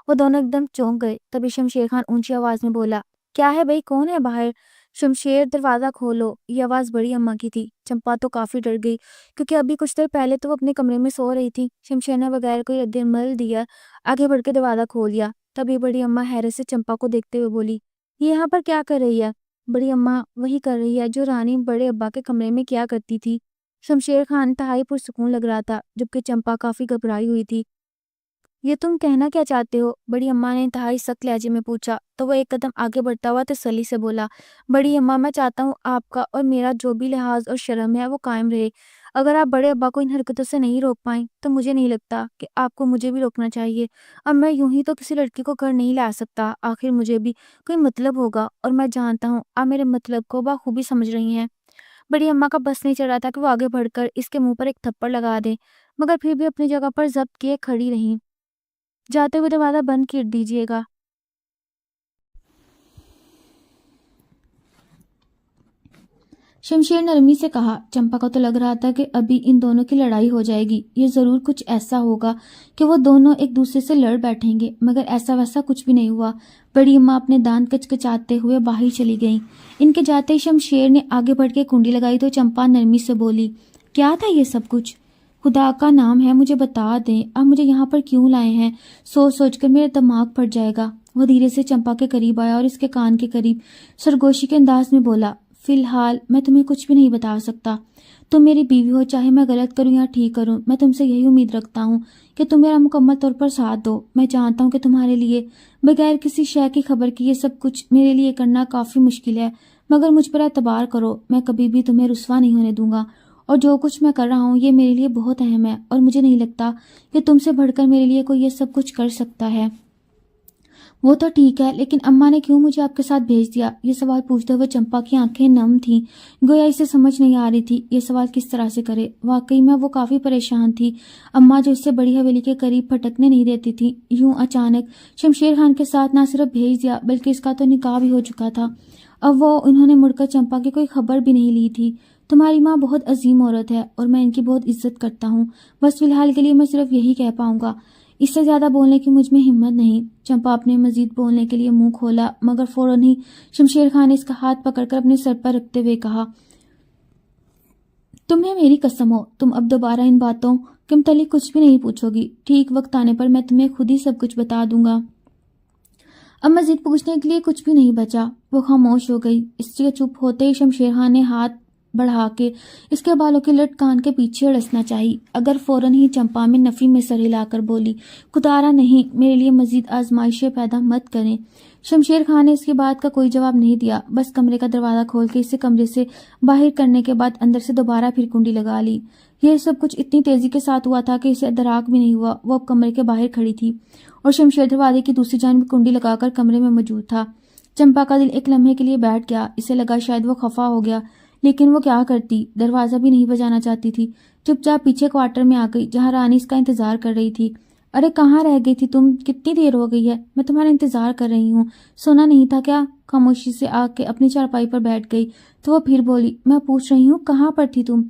S1: وہ دونوں ایک دم چونک گئے، تبھی شمشیر خان اونچی آواز میں بولا، کیا ہے بھائی، کون ہے باہر؟ شمشیر، دروازہ کھولو۔ یہ آواز بڑی اماں کی تھی۔ چمپا تو کافی ڈر گئی کیونکہ ابھی کچھ دیر پہلے تو وہ اپنے کمرے میں سو رہی تھی۔ شمشیر نے بغیر کوئی رد عمل دیا آگے بڑھ کے دروازہ کھول دیا۔ تبھی بڑی اماں حیرت سے چمپا کو دیکھتے ہوئے بولی، یہ یہاں پر کیا کر رہی ہے؟ بڑی اماں وہی کر رہی ہے جو رانی بڑے ابا کے کمرے میں کیا کرتی تھی۔ شمشیر خان انتہائی پرسکون لگ رہا تھا جبکہ چمپا کافی گھبرائی ہوئی تھی۔ یہ تم کہنا کیا چاہتے ہو؟ بڑی اماں نے انتہائی سخت لہجے میں پوچھا تو وہ ایک قدم آگے بڑھتا ہوا تسلی سے بولا، بڑی اماں، میں چاہتا ہوں آپ کا اور میرا جو بھی لحاظ اور شرم ہے وہ قائم رہے۔ اگر آپ بڑے ابا کو ان حرکتوں سے نہیں روک پائیں تو مجھے نہیں لگتا کہ آپ کو مجھے بھی روکنا چاہیے۔ اب میں یوں ہی تو کسی لڑکی کو گھر نہیں لا سکتا، آخر مجھے بھی کوئی مطلب ہوگا، اور میں جانتا ہوں آپ میرے مطلب کو بخوبی سمجھ رہی ہیں۔ بڑی اماں کا بس نہیں چڑھ رہا تھا کہ وہ آگے بڑھ کر اس کے منہ پر ایک تھپڑ لگا دے، مگر پھر بھی اپنی جگہ پر ضبط کیے کھڑی رہیں۔ جاتے ہوئے دروازہ بند کر دیجیے گا۔ شمشیر نرمی سے کہا۔ چمپا کو تو لگ رہا تھا کہ ابھی ان دونوں کی لڑائی ہو جائے گی، یہ ضرور کچھ ایسا ہوگا کہ وہ دونوں ایک دوسرے سے لڑ بیٹھیں گے، مگر ایسا ویسا کچھ بھی نہیں ہوا۔ بڑی اماں اپنے دانت کچکچاتے ہوئے باہر چلی گئیں۔ ان کے جاتے ہی شمشیر نے آگے بڑھ کے کنڈی لگائی تو چمپا نرمی سے بولی، کیا تھا یہ سب کچھ؟ خدا کا نام ہے مجھے بتا دیں، آپ مجھے یہاں پر کیوں لائے ہیں؟ سوچ سوچ کر میرا دماغ پھٹ جائے گا۔ وہ دھیرے سے چمپا کے قریب آیا اور اس کے کان کے قریب سرگوشی کے انداز میں بولا، فی الحال میں تمہیں کچھ بھی نہیں بتا سکتا، تم میری بیوی ہو، چاہے میں غلط کروں یا ٹھیک کروں، میں تم سے یہی امید رکھتا ہوں کہ تم میرا مکمل طور پر ساتھ دو۔ میں جانتا ہوں کہ تمہارے لیے بغیر کسی شے کی خبر کی یہ سب کچھ میرے لیے کرنا کافی مشکل ہے، مگر مجھ پر اعتبار کرو، میں کبھی بھی تمہیں رسوا نہیں ہونے دوں گا، اور جو کچھ میں کر رہا ہوں یہ میرے لیے بہت اہم ہے، اور مجھے نہیں لگتا کہ تم سے بڑھ کر میرے لیے کوئی یہ سب کچھ کر سکتا ہے۔ وہ تو ٹھیک ہے، لیکن اماں نے کیوں مجھے آپ کے ساتھ بھیج دیا؟ یہ سوال پوچھتے ہوئے چمپا کی آنکھیں نم تھیں، گویا اسے سمجھ نہیں آ رہی تھی یہ سوال کس طرح سے کرے۔ واقعی میں وہ کافی پریشان تھی۔ اماں جو اس سے بڑی حویلی کے قریب پھٹکنے نہیں دیتی تھی، یوں اچانک شمشیر خان کے ساتھ نہ صرف بھیج دیا بلکہ اس کا تو نکاح بھی ہو چکا تھا۔ اب انہوں نے مڑ کر چمپا کی کوئی خبر بھی نہیں لی تھی۔ تمہاری ماں بہت عظیم عورت ہے اور میں ان کی بہت عزت کرتا ہوں، بس فی الحال کے لیے میں صرف یہی کہہ پاؤں گا، اس سے زیادہ بولنے کی مجھ میں ہمت نہیں۔ چمپا اپنے مزید بولنے کے لیے منہ کھولا، مگر فوراً ہی شمشیر خان نے اس کا ہاتھ پکڑ کر اپنے سر پر رکھتے ہوئے کہا، تمہیں میری قسم ہو، تم اب دوبارہ ان باتوں کے متعلق کچھ بھی نہیں پوچھو گی، ٹھیک وقت آنے پر میں تمہیں خود ہی سب کچھ بتا دوں گا۔ اب مزید پوچھنے کے لیے کچھ بھی نہیں بچا۔ وہ خاموش ہو گئی۔ اس کے چپ ہوتے ہی شمشیر خان نے ہاتھ بڑھا کے اس کے بالوں کے لٹ کان کے پیچھے اڑسنا چاہی، اگر فوراً ہی چمپا میں نفی میں سر ہلا کر بولی، خدارا نہیں، میرے لیے مزید آزمائشیں پیدا مت کریں۔ شمشیر خان نے اس کی بات کا کوئی جواب نہیں دیا، بس کمرے کا دروازہ کھول کے اسے کمرے سے باہر کرنے کے بعد اندر سے دوبارہ پھر کنڈی لگا لی۔ یہ سب کچھ اتنی تیزی کے ساتھ ہوا تھا کہ اسے ادراک بھی نہیں ہوا وہ اب کمرے کے باہر کھڑی تھی اور شمشیر دروازے کی دوسری جانب کنڈی لگا کر کمرے میں موجود تھا۔ چمپا کا دل ایک لمحے کے لیے بیٹھ گیا، اسے لگا شاید وہ خفا ہو گیا، لیکن وہ کیا کرتی، دروازہ بھی نہیں بجانا چاہتی تھی۔ چپ چاپ پیچھے کوارٹر میں آ گئی جہاں رانی اس کا انتظار کر رہی تھی۔ ارے کہاں رہ گئی تھی تم، کتنی دیر ہو گئی ہے، میں تمہارا انتظار کر رہی ہوں، سونا نہیں تھا کیا؟ خاموشی سے آ کے اپنی چارپائی پر بیٹھ گئی تو وہ پھر بولی، میں پوچھ رہی ہوں کہاں پر تھی تم؟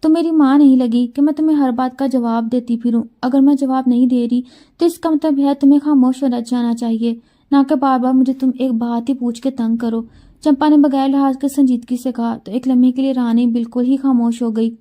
S1: تو میری ماں نہیں لگی کہ میں تمہیں ہر بات کا جواب دیتی پھروں، اگر میں جواب نہیں دے رہی تو اس کا مطلب ہے تمہیں خاموش ہو جانا چاہیے، نہ کہ بار بار مجھے تم ایک بات ہی پوچھ کے تنگ کرو۔ چمپا نے بغیر لحاظ کے سنجیدگی سے کہا تو ایک لمحے کے لیے رانی بالکل ہی خاموش ہو گئی۔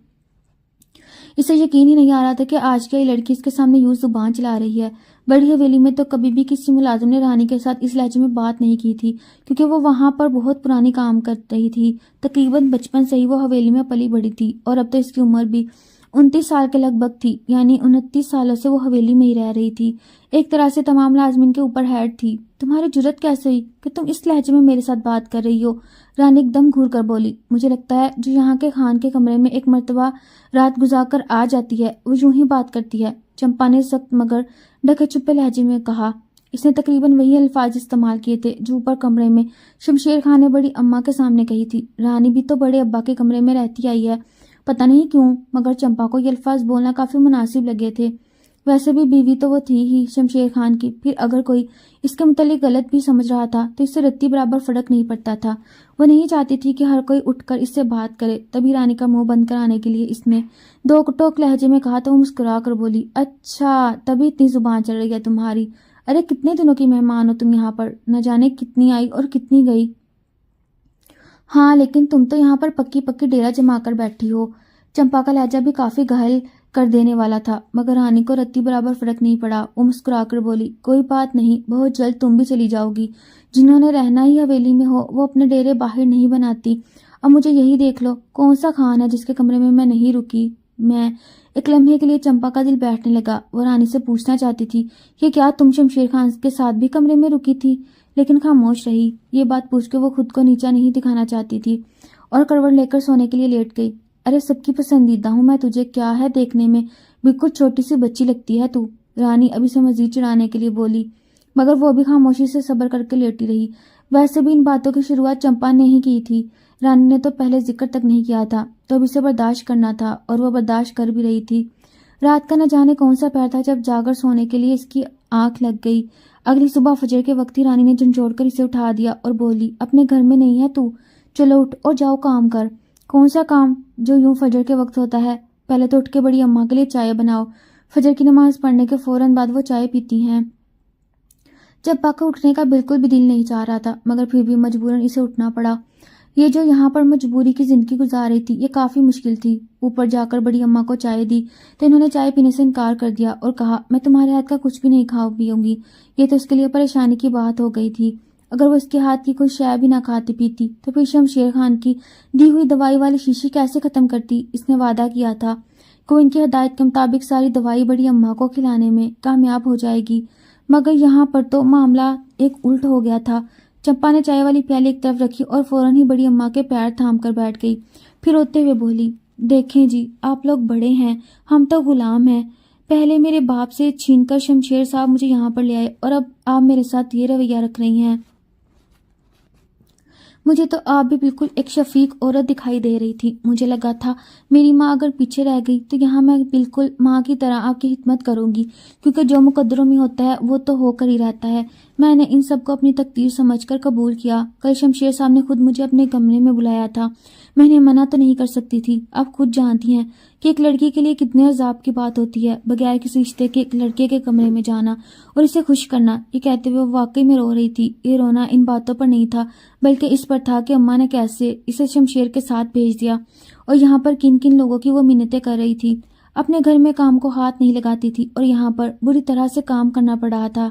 S1: اسے یقین ہی نہیں آ رہا تھا کہ آج کیا یہ لڑکی اس کے سامنے یوں زبان چلا رہی ہے۔ بڑی حویلی میں تو کبھی بھی کسی ملازم نے رانی کے ساتھ اس لہجے میں بات نہیں کی تھی، کیونکہ وہ وہاں پر بہت پرانی کام کر رہی تھی۔ تقریباً بچپن سے ہی وہ حویلی میں پلی بڑی تھی اور اب تو اس کی عمر بھی 29 سال کے لگ بھگ تھی، یعنی 29 سالوں سے وہ حویلی میں ہی رہ رہی تھی، ایک طرح سے تمام ملازمین کے اوپر ہیڈ تھی۔ تمہاری جرت کیسے ہوئی کہ تم اس لہجے میں میرے ساتھ بات کر رہی ہو؟ رانی ایک دم گھور کر بولی، مجھے لگتا ہے جو یہاں کے خان کے کمرے میں ایک مرتبہ رات گزار کر آ جاتی ہے وہ یوں ہی بات کرتی ہے۔ چمپا نے سخت مگر ڈھکے چھپے لہجے میں کہا۔ اس نے تقریباً وہی الفاظ استعمال کیے تھے جو اوپر کمرے میں شمشیر خان نے بڑی اماں کے سامنے کہی تھی۔ رانی بھی تو بڑے ابا کے کمرے میں رہتی آئی ہے، پتہ نہیں کیوں، مگر چمپا کو یہ الفاظ بولنا کافی مناسب لگے تھے۔ ویسے بھی بیوی تو وہ تھی ہی شمشیر خان کی، پھر اگر کوئی اس کے متعلق غلط بھی سمجھ رہا تھا تو اس سے رتی برابر فرق نہیں پڑتا تھا۔ وہ نہیں چاہتی تھی کہ ہر کوئی اٹھ کر اس سے بات کرے۔ تبھی رانی کا منہ بند کرانے کے لیے اس نے دو ٹوک لہجے میں کہا تو وہ مسکرا کر بولی، اچھا تبھی اتنی زبان چل رہی ہے تمہاری، ارے کتنے دنوں کی مہمان ہو تم یہاں پر، نہ جانے کتنی آئی اور کتنی گئی۔ ہاں لیکن تم تو یہاں پر پکی پکی ڈیرا جما کر بیٹھی ہو۔ چمپا کا لہجہ بھی کافی گھائل کر دینے والا تھا، مگر رانی کو رتی برابر فرق نہیں پڑا۔ وہ مسکرا کر بولی، کوئی بات نہیں، بہت جلد تم بھی چلی جاؤ گی، جنہوں نے رہنا ہی حویلی میں ہو وہ اپنے ڈیرے باہر نہیں بناتی۔ اب مجھے یہی دیکھ لو، کون سا خان ہے جس کے کمرے میں نہیں رکی میں؟ ایک لمحے کے لیے چمپا کا دل بیٹھنے لگا، وہ رانی سے پوچھنا چاہتی تھی کہ کیا تم شمشیر خان کے ساتھ بھی کمرے میں رکی تھی، لیکن خاموش رہی۔ یہ بات پوچھ کے وہ خود کو نیچا نہیں دکھانا چاہتی تھی اور کروٹ لے کر سونے کے لیے لیٹ گئی۔ ارے سب کی پسندیدہ ہوں میں، تجھے کیا ہے دیکھنے میں، بالکل چھوٹی سی بچی لگتی ہے تو، رانی ابھی سے مزید چڑھانے کے لیے بولی، مگر وہ بھی خاموشی سے صبر کر کے لیٹی رہی۔ ویسے بھی ان باتوں کی شروعات چمپا نے ہی کی تھی، رانی نے تو پہلے ذکر تک نہیں کیا تھا، تو اب اسے برداشت کرنا تھا اور وہ برداشت کر بھی رہی تھی۔ رات کا نہ جانے کون سا پہر تھا جب جاگر سونے کے لیے اس کی آنکھ لگ گئی۔ اگلی صبح فجر کے وقت ہی رانی نے جھنجھوڑ کر اسے اٹھا دیا اور بولی، اپنے گھر میں نہیں ہے تو؟ چلو اٹھ اور جاؤ کام کر۔ کون سا کام جو یوں فجر کے وقت ہوتا ہے؟ پہلے تو اٹھ کے بڑی اماں کے لیے چائے بناؤ، فجر کی نماز پڑھنے کے فوراً بعد وہ چائے پیتی ہیں۔ چمپا کا اٹھنے کا بالکل بھی دل نہیں چاہ رہا تھا، مگر پھر بھی مجبوراً اسے اٹھنا پڑا۔ یہ جو یہاں پر مجبوری کی زندگی گزار رہی تھی یہ کافی مشکل تھی۔ اوپر جا کر بڑی اماں کو چائے دی تو انہوں نے چائے پینے سے انکار کر دیا اور کہا، میں تمہارے ہاتھ کا کچھ بھی نہیں کھاؤ پیوں گی۔ یہ تو اس کے لیے پریشانی کی بات ہو گئی تھی، اگر وہ اس کے ہاتھ کی کوئی شے بھی نہ کھاتی پیتی تو پھر شمشیر خان کی دی ہوئی دوائی والی شیشی کیسے ختم کرتی؟ اس نے وعدہ کیا تھا کہ وہ ان کی ہدایت کے مطابق ساری دوائی بڑی اماں کو کھلانے میں کامیاب ہو جائے گی، مگر یہاں پر تو معاملہ ایک الٹ ہو گیا تھا۔ چمپا نے چائے والی پیالی ایک طرف رکھی اور فوراً ہی بڑی اماں کے پیر تھام کر بیٹھ گئی، پھر روتے ہوئے بولی، دیکھیں جی آپ لوگ بڑے ہیں، ہم تو غلام ہیں، پہلے میرے باپ سے چھین کر شمشیر صاحب مجھے یہاں پر لے آئے اور اب آپ میرے ساتھ یہ رویہ رکھ رہی ہیں۔ مجھے تو آپ بھی بالکل ایک شفیق عورت دکھائی دے رہی تھی، مجھے لگا تھا میری ماں اگر پیچھے رہ گئی تو یہاں میں بالکل ماں کی طرح آپ کی خدمت کروں گی، کیونکہ جو مقدروں میں ہوتا ہے وہ تو ہو کر ہی رہتا ہے۔ میں نے ان سب کو اپنی تقدیر سمجھ کر قبول کیا۔ کل شمشیر صاحب نے خود مجھے اپنے کمرے میں بلایا تھا، میں نے منع تو نہیں کر سکتی تھی۔ آپ خود جانتی ہیں کہ ایک لڑکی کے لیے کتنے عذاب کی بات ہوتی ہے بغیر کسی رشتے کے ایک لڑکے کے کمرے میں جانا اور اسے خوش کرنا۔ یہ کہتے ہوئے وہ واقعی میں رو رہی تھی۔ یہ رونا ان باتوں پر نہیں تھا بلکہ اس پر تھا کہ اماں نے کیسے اسے شمشیر کے ساتھ بھیج دیا اور یہاں پر کن کن لوگوں کی وہ منتیں کر رہی تھی۔ اپنے گھر میں کام کو ہاتھ نہیں لگاتی تھی اور یہاں پر بری طرح سے کام کرنا پڑ رہا تھا۔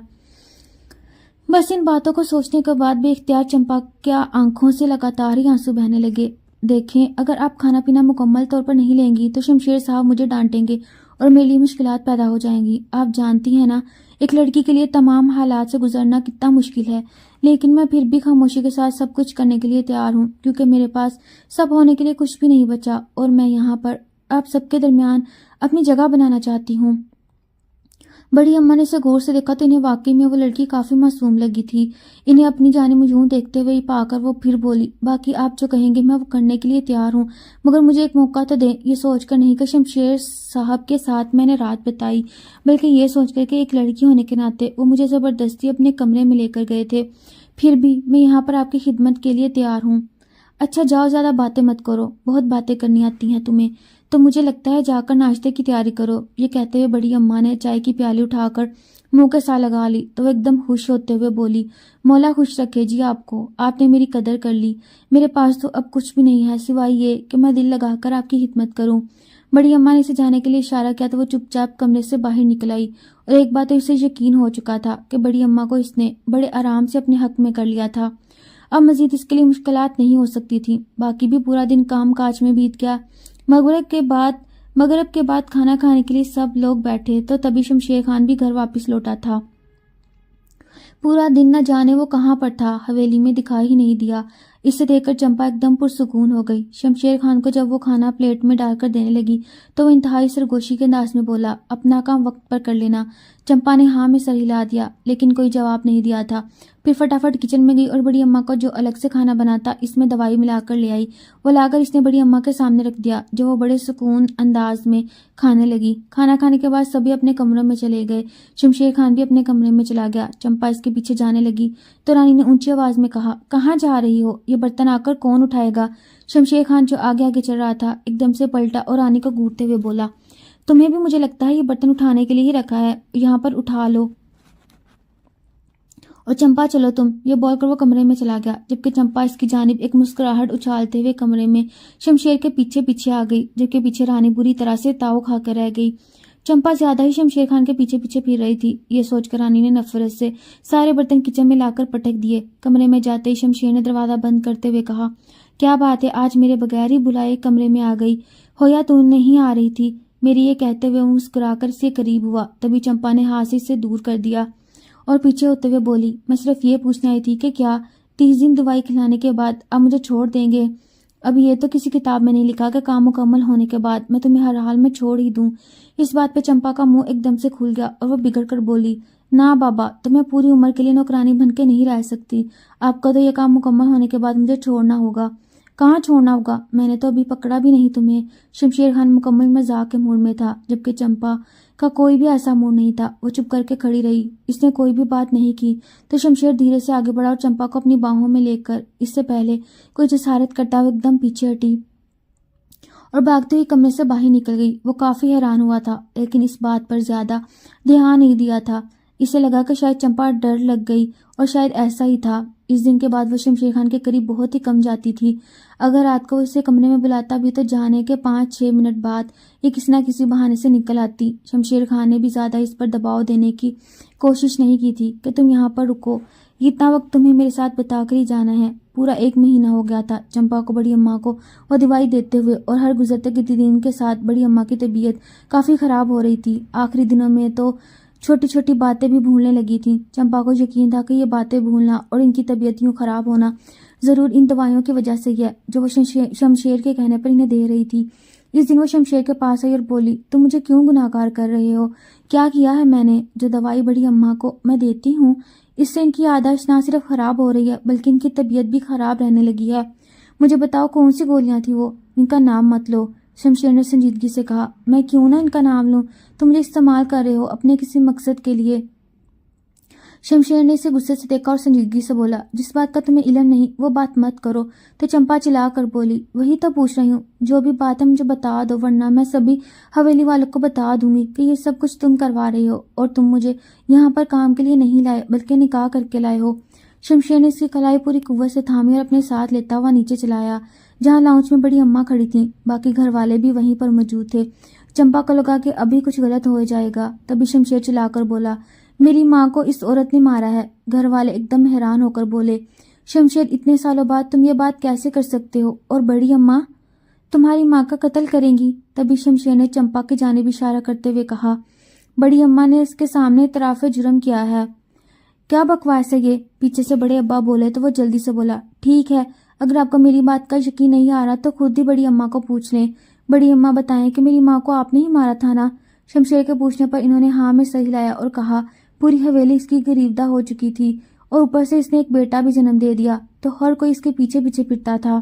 S1: بس ان باتوں کو سوچنے کے بعد بے اختیار چمپا کیا آنکھوں سے لگاتار ہی آنسو بہنے لگے۔ دیکھیں اگر آپ کھانا پینا مکمل طور پر نہیں لیں گی تو شمشیر صاحب مجھے ڈانٹیں گے اور میرے لیے مشکلات پیدا ہو جائیں گی۔ آپ جانتی ہیں نا ایک لڑکی کے لیے تمام حالات سے گزرنا کتنا مشکل ہے، لیکن میں پھر بھی خاموشی کے ساتھ سب کچھ کرنے کے لیے تیار ہوں کیونکہ میرے پاس سب ہونے کے لیے کچھ بھی نہیں بچا اور میں یہاں پر آپ سب کے درمیان اپنی جگہ بنانا چاہتی ہوں۔ بڑی اماں نے اسے غور سے دیکھا تو انہیں واقعی میں وہ لڑکی کافی معصوم لگی تھی۔ انہیں اپنی جانب یوں دیکھتے ہوئے پا کر وہ پھر بولی، باقی آپ جو کہیں گے میں وہ کرنے کے لیے تیار ہوں، مگر مجھے ایک موقع تو دیں، یہ سوچ کر نہیں کہ شمشیر صاحب کے ساتھ میں نے رات بتائی، بلکہ یہ سوچ کر کہ ایک لڑکی ہونے کے ناطے وہ مجھے زبردستی اپنے کمرے میں لے کر گئے تھے۔ پھر بھی میں یہاں پر آپ کی خدمت کے لیے تیار ہوں۔ اچھا جاؤ، زیادہ باتیں مت کرو، بہت باتیں کرنی آتی ہیں تمہیں، تو مجھے لگتا ہے جا کر ناشتے کی تیاری کرو۔ یہ کہتے ہوئے بڑی اماں نے چائے کی پیالی اٹھا کر منہ کے ساتھ لگا لی تو وہ ایک دم خوش ہوتے ہوئے بولی، مولا خوش رکھے جی آپ کو، آپ نے میری قدر کر لی۔ میرے پاس تو اب کچھ بھی نہیں ہے سوائے یہ کہ میں دل لگا کر آپ کی خدمت کروں۔ بڑی اماں نے اسے جانے کے لیے اشارہ کیا تو وہ چپ چاپ کمرے سے باہر نکل آئی، اور ایک بات تو اسے یقین ہو چکا تھا کہ بڑی اماں کو اس نے بڑے آرام سے اپنے حق میں کر لیا تھا، اب مزید اس کے لیے مشکلات نہیں ہو سکتی تھیں۔ باقی بھی پورا دن کام کاج میں بیت گیا۔ مغرب کے بعد کھانا کھانے کے لیے سب لوگ بیٹھے تو تبھی شمشیر خان بھی گھر واپس لوٹا تھا۔ پورا دن نہ جانے وہ کہاں پر تھا، حویلی میں دکھائی ہی نہیں دیا۔ اسے دیکھ کر چمپا ایک دم پرسکون ہو گئی۔ شمشیر خان کو جب وہ کھانا پلیٹ میں ڈال کر دینے لگی تو وہ انتہائی سرگوشی کے انداز میں بولا، اپنا کام وقت پر کر لینا۔ چمپا نے ہاں میں سر ہلا دیا لیکن کوئی جواب نہیں دیا تھا۔ پھر فٹافٹ کچن میں گئی اور بڑی اماں کو جو الگ سے کھانا بنا تھا اس میں دوائی ملا کر لے آئی۔ وہ لا کر اس نے بڑی اماں کے سامنے رکھ دیا جو وہ بڑے سکون انداز میں کھانے لگی۔ کھانا کھانے کے بعد سبھی اپنے کمروں میں چلے گئے۔ شمشیر خان بھی اپنے کمرے میں چلا گیا۔ چمپا اس کے پیچھے جانے لگی تو رانی نے اونچی آواز میں کہا، کہاں جا رہی ہو؟ یہ برتن آ کر کون اٹھائے گا؟ شمشیر خان جو آگے آگے چل رہا تھا ایک دم سے پلٹا اور رانی کو گھورتے ہوئے بولا، تمہیں بھی مجھے لگتا ہے یہ برتن اٹھانے کے لیے ہی رکھا ہے، یہاں پر اٹھا لو اور چمپا چلو تم۔ یہ بول کر وہ کمرے میں چلا گیا جبکہ چمپا اس کی جانب ایک مسکراہٹ اچھالتے ہوئے کمرے میں شمشیر کے پیچھے پیچھے آ گئی، جبکہ پیچھے رانی بری طرح سے تاؤ کھا کر رہ گئی۔ چمپا زیادہ ہی شمشیر خان کے پیچھے پیچھے پھر رہی تھی۔ یہ سوچ کر رانی نے نفرت سے سارے برتن کچن میں لا کر پٹک دیے۔ کمرے میں جاتے ہی شمشیر نے دروازہ بند کرتے ہوئے کہا، کیا بات ہے آج میرے بغیر ہی بلائے کمرے میں آ گئی ہو یا تو نہیں آ رہی تھی؟ میری یہ کہتے ہوئے وہ مسکرا کر سے قریب ہوا، تبھی چمپا نے ہاتھ سے اسے دور کر دیا اور پیچھے ہوتے ہوئے بولی، میں صرف یہ پوچھنے آئی تھی کہ کیا 30 دن دوائی کھلانے کے بعد آپ مجھے چھوڑ دیں گے؟ اب یہ تو کسی کتاب میں نہیں لکھا کہ کام مکمل ہونے کے بعد میں تمہیں ہر حال میں چھوڑ ہی دوں۔ اس بات پہ چمپا کا منہ ایک دم سے کھل گیا اور وہ بگڑ کر بولی، نہ بابا، تو میں پوری عمر کے لیے نوکرانی بن کے نہیں رہ سکتی، آپ کا تو یہ کام مکمل ہونے کے بعد مجھے چھوڑنا ہوگا۔ کہاں چھوڑنا ہوگا؟ میں نے تو ابھی پکڑا بھی نہیں تمہیں۔ شمشیر خان مکمل مذاق کے موڈ میں تھا جبکہ چمپا کا کوئی بھی ایسا موڈ نہیں تھا۔ وہ چپ کر کے کھڑی رہی، اس نے کوئی بھی بات نہیں کی تو شمشیر دھیرے سے آگے بڑھا اور چمپا کو اپنی باہوں میں لے کر اس سے پہلے کوئی جسارت کرتا ہوئے ایک دم پیچھے ہٹی اور بھاگتے ہوئے کمرے سے باہر نکل گئی۔ وہ کافی حیران ہوا تھا لیکن اس بات پر زیادہ دھیان نہیں دیا تھا۔ اسے لگا کہ شاید چمپا ڈر لگ گئی اور شاید ایسا ہی تھا۔ اس دن کے بعد وہ شمشیر خان کے قریب بہت ہی کم جاتی تھی۔ اگر رات کو اسے کمرے میں بلاتا بھی تو جانے کے 5-6 منٹ بعد یہ کسی نہ کسی بہانے سے نکل آتی۔ شمشیر خان نے بھی زیادہ اس پر دباؤ دینے کی کوشش نہیں کی تھی کہ تم یہاں پر رکو، اتنا وقت تمہیں میرے ساتھ بتا کر ہی جانا ہے۔ پورا 1 مہینہ ہو گیا تھا چمپا کو بڑی اماں کو وہ دوائی دیتے ہوئے، اور ہر گزرتے کے دن کے ساتھ بڑی اماں کی طبیعت کافی خراب ہو رہی تھی۔ آخری دنوں میں تو چھوٹی چھوٹی باتیں بھی بھولنے لگی تھیں۔ چمپا کو یقین تھا کہ یہ باتیں بھولنا اور ان کی طبیعت یوں خراب ہونا ضرور ان دوائیوں کی وجہ سے ہی ہے جو وہ شمشیر کے کہنے پر انہیں دے رہی تھی۔ اس دن وہ شمشیر کے پاس آئی اور بولی، تم مجھے کیوں گناہگار کر رہے ہو؟ کیا کیا ہے میں نے؟ جو دوائی بڑی اماں کو میں دیتی ہوں اس سے ان کی عادت نہ صرف خراب ہو رہی ہے بلکہ ان کی طبیعت بھی خراب رہنے لگی ہے۔ مجھے بتاؤ کون سی گولیاں تھی وہ؟ ان کا نام مت لو، شمشیر نے سنجیدگی سے کہا۔ میں کیوں نہ ان کا نام لوں؟ تم مجھے استعمال کر رہے ہو اپنے کسی مقصد کے لیے۔ شمشیر نے اسے غصے سے دیکھا اور سنجیدگی سے بولا، جس بات کا تمہیں علم نہیں وہ بات مت کرو۔ تو چمپا چلا کر بولی، وہی تو پوچھ رہی ہوں، جو بھی بات ہے مجھے بتا دو ورنہ میں سبھی حویلی والوں کو بتا دوں گی کہ یہ سب کچھ تم کروا رہے ہو اور تم مجھے یہاں پر کام کے لیے نہیں لائے بلکہ نکاح کر کے لائے ہو۔ شمشیر نے اس کی کلائی پوری قوت سے تھامی اور اپنے ساتھ لیتا ہوا نیچے چلایا جہاں لاؤنج میں بڑی اماں کھڑی تھیں۔ باقی گھر والے بھی وہیں پر موجود تھے۔ چمپا کو لگا کہ ابھی کچھ غلط ہو جائے گا، تبھی شمشیر چلا کر بولا، میری ماں کو اس عورت نے مارا ہے۔ گھر والے ایک دم حیران ہو کر بولے، شمشیر اتنے سالوں بعد تم یہ بات کیسے کر سکتے ہو؟ اور بڑی اماں تمہاری ماں کا قتل کریں گی؟ تبھی شمشیر نے چمپا کی جانب اشارہ کرتے ہوئے کہا۔ بڑی اماں نے اس کے سامنے اعتراف جرم کیا ہے۔ کیا بکواس ہے یہ؟ پیچھے سے بڑے ابا بولے تو وہ جلدی سے بولا، ٹھیک ہے، اگر آپ کو میری بات کا یقین نہیں آ رہا تو خود ہی بڑی اماں کو پوچھ لیں۔ بڑی اماں بتائیں کہ میری ماں کو آپ نے ہی مارا تھا نا؟ شمشیر کے پوچھنے پر انہوں نے ہاں میں سر ہلایا اور کہا، پوری حویلی اس کی گریبدہ ہو چکی تھی اور اوپر سے اس نے ایک بیٹا بھی جنم دے دیا، تو ہر کوئی اس کے پیچھے پیچھے پھرتا تھا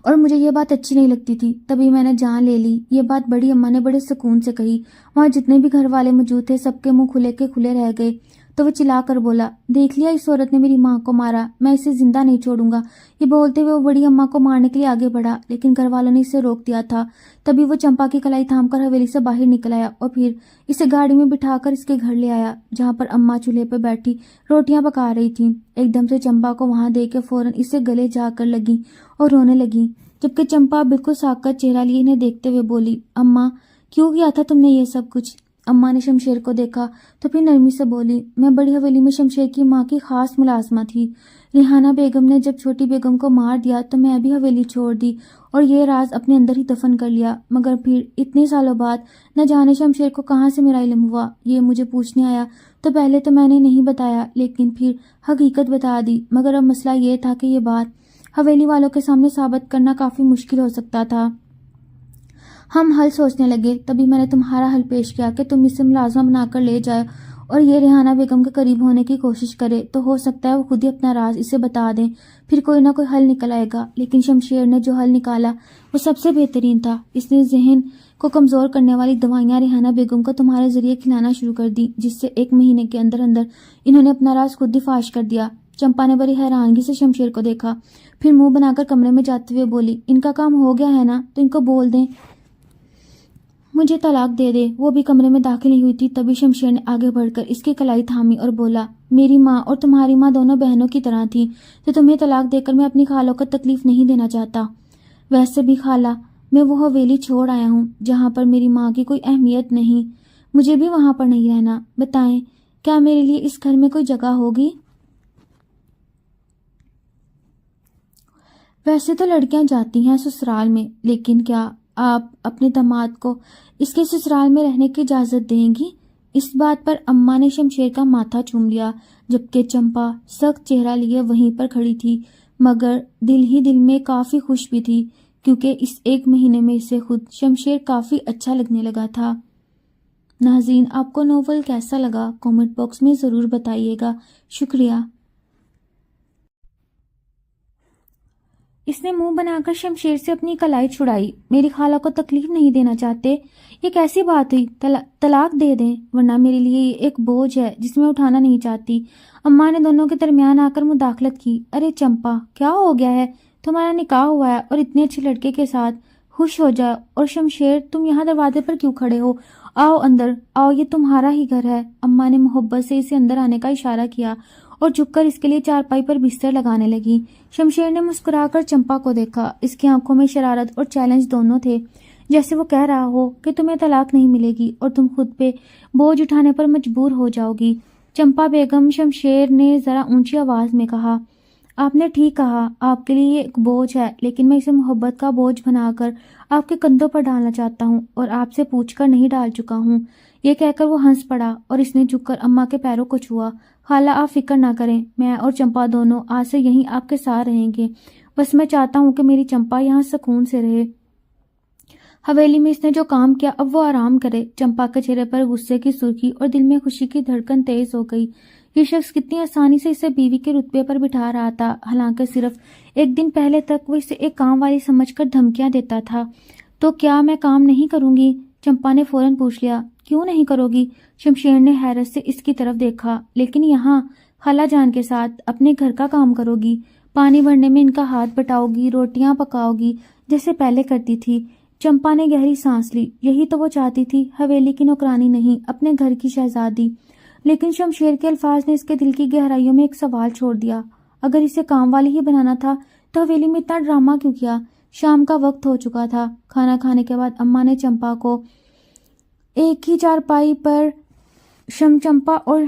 S1: اور مجھے یہ بات اچھی نہیں لگتی تھی، تبھی میں نے جان لے لی۔ یہ بات بڑی اماں نے بڑے سکون سے کہی۔ وہاں جتنے بھی گھر والے موجود تھے سب کے منہ کھلے کے کھلے رہ گئے، تو وہ چلا کر بولا، دیکھ لیا اس عورت نے میری ماں کو مارا، میں اسے زندہ نہیں چھوڑوں گا۔ یہ بولتے ہوئے وہ بڑی اماں کو مارنے کے لیے آگے بڑھا، لیکن گھر والوں نے اسے روک دیا تھا۔ تبھی وہ چمپا کی کلائی تھام کر حویلی سے باہر نکل آیا اور پھر اسے گاڑی میں بٹھا کر اس کے گھر لے آیا، جہاں پر اماں چولہے پہ بیٹھی روٹیاں پکا رہی تھیں۔ ایک دم سے چمپا کو وہاں دیکھ کے فوراً اسے گلے جا کر لگی اور رونے لگی، جبکہ چمپا بالکل ساکت چہرہ لیے انہیں دیکھتے ہوئے بولی، اماں کیوں کیا تھا تم نے یہ سب کچھ؟ اماں نے شمشیر کو دیکھا تو پھر نرمی سے بولی، میں بڑی حویلی میں شمشیر کی ماں کی خاص ملازمہ تھی۔ ریحانہ بیگم نے جب چھوٹی بیگم کو مار دیا تو میں بھی حویلی چھوڑ دی اور یہ راز اپنے اندر ہی دفن کر لیا، مگر پھر اتنے سالوں بعد نہ جانے شمشیر کو کہاں سے میرا علم ہوا، یہ مجھے پوچھنے آیا تو پہلے تو میں نے نہیں بتایا، لیکن پھر حقیقت بتا دی، مگر اب مسئلہ یہ تھا کہ یہ بات حویلی والوں کے سامنے ثابت کرنا کافی مشکل ہو سکتا تھا۔ ہم حل سوچنے لگے، تبھی میں نے تمہارا حل پیش کیا کہ تم اسے ملازمہ بنا کر لے جائے اور یہ ریحانہ بیگم کے قریب ہونے کی کوشش کرے، تو ہو سکتا ہے وہ خود ہی اپنا راز اسے بتا دیں، پھر کوئی نہ کوئی حل نکل آئے گا۔ لیکن شمشیر نے جو حل نکالا وہ سب سے بہترین تھا۔ اس نے ذہن کو کمزور کرنے والی دوائیاں ریحانہ بیگم کو تمہارے ذریعے کھلانا شروع کر دی، جس سے 1 مہینے کے اندر اندر انہوں نے اپنا راز خود ہی فاش کر دیا۔ چمپا نے بڑی حیرانگی سے شمشیر کو دیکھا، پھر منہ بنا کر کمرے میں جاتے ہوئے بولی، ان کا کام ہو گیا ہے نا، تو ان کو بول دیں مجھے طلاق دے دے۔ وہ بھی کمرے میں داخل نہیں ہوئی تھی، تبھی شمشیر نے آگے بڑھ کر اس کی کلائی تھامی اور بولا، میری ماں اور تمہاری ماں دونوں بہنوں کی طرح تھی، تو تمہیں طلاق دے کر میں اپنی خالوں کو تکلیف نہیں دینا چاہتا۔ ویسے بھی خالہ، میں وہ حویلی چھوڑ آیا ہوں جہاں پر میری ماں کی کوئی اہمیت نہیں، مجھے بھی وہاں پر نہیں رہنا، بتائیں کیا میرے لیے اس گھر میں کوئی جگہ ہوگی؟ ویسے تو لڑکیاں جاتی ہیں سسرال میں، لیکن کیا آپ اپنے داماد کو اس کے سسرال میں رہنے کی اجازت دیں گی؟ اس بات پر اماں نے شمشیر کا ماتھا چوم لیا، جبکہ چمپا سخت چہرہ لیے وہیں پر کھڑی تھی، مگر دل ہی دل میں کافی خوش بھی تھی، کیونکہ اس 1 مہینے میں اسے خود شمشیر کافی اچھا لگنے لگا تھا۔ ناظرین، آپ کو ناول کیسا لگا کامنٹ باکس میں ضرور بتائیے گا۔ شکریہ۔ اس نے منہ بنا کر شمشیر سے اپنی کلائی چھڑائی، میری خالہ کو تکلیف نہیں دینا چاہتے، یہ کیسی بات ہوئی؟ طلاق دے دیں، ورنہ میرے لیے یہ ایک بوجھ ہے جس میں اٹھانا نہیں چاہتی۔ اماں نے دونوں کے درمیان آ کر مداخلت کی، ارے چمپا کیا ہو گیا ہے؟ تمہارا نکاح ہوا ہے اور اتنے اچھے لڑکے کے ساتھ، خوش ہو جاؤ۔ اور شمشیر تم یہاں دروازے پر کیوں کھڑے ہو؟ آؤ اندر آؤ، یہ تمہارا ہی گھر ہے۔ اماں نے محبت سے اسے اندر آنے کا اشارہ کیا اور جھک کر اس کے لیے چارپائی پر بستر لگانے لگی۔ شمشیر نے مسکرا کر چمپا کو دیکھا، اس کی آنکھوں میں شرارت اور چیلنج دونوں تھے، جیسے وہ کہہ رہا ہو کہ تمہیں طلاق نہیں ملے گی اور تم خود پہ بوجھ اٹھانے پر مجبور ہو جاؤ گی۔ چمپا بیگم، شمشیر نے ذرا اونچی آواز میں کہا، آپ نے ٹھیک کہا، آپ کے لیے یہ ایک بوجھ ہے، لیکن میں اسے محبت کا بوجھ بنا کر آپ کے کندھوں پر ڈالنا چاہتا ہوں اور آپ سے پوچھ کر نہیں ڈال چکا ہوں۔ یہ کہہ کر وہ ہنس پڑا اور اس نے جھک کر اماں کے پیروں کو چھوا۔ خالہ آپ فکر نہ کریں، میں اور چمپا دونوں آج سے یہیں آپ کے ساتھ رہیں گے، بس میں چاہتا ہوں کہ میری چمپا یہاں سکون سے رہے۔ حویلی میں اس نے جو کام کیا اب وہ آرام کرے۔ چمپا کے چہرے پر غصے کی سرخی اور دل میں خوشی کی دھڑکن تیز ہو گئی۔ یہ شخص کتنی آسانی سے اسے بیوی کے رتبے پر بٹھا رہا تھا، حالانکہ صرف 1 دن پہلے تک وہ اسے ایک کام والی سمجھ کر دھمکیاں دیتا تھا۔ تو کیا میں کام نہیں کروں گی؟ چمپا نے فوراً پوچھ لیا۔ کیوں نہیں کرو گی؟ شمشیر نے حیرت سے اس کی طرف دیکھا، لیکن یہاں خالہ جان کے ساتھ اپنے گھر کا کام کرو گی، پانی بھرنے میں ان کا ہاتھ بٹاؤ گی، روٹیاں پکاؤ گی جیسے پہلے کرتی تھی۔ چمپا نے گہری سانس لی، یہی تو وہ چاہتی تھی، حویلی کی نوکرانی نہیں، اپنے گھر کی شہزادی۔ لیکن شمشیر کے الفاظ نے اس کے دل کی گہرائیوں میں ایک سوال چھوڑ دیا، اگر اسے کام والی ہی بنانا تھا تو حویلی میں اتنا ڈرامہ کیوں کیا؟ شام کا وقت ہو چکا تھا۔ کھانا کھانے کے بعد اماں نے چمپا کو ایک ہی چارپائی پر چمپا اور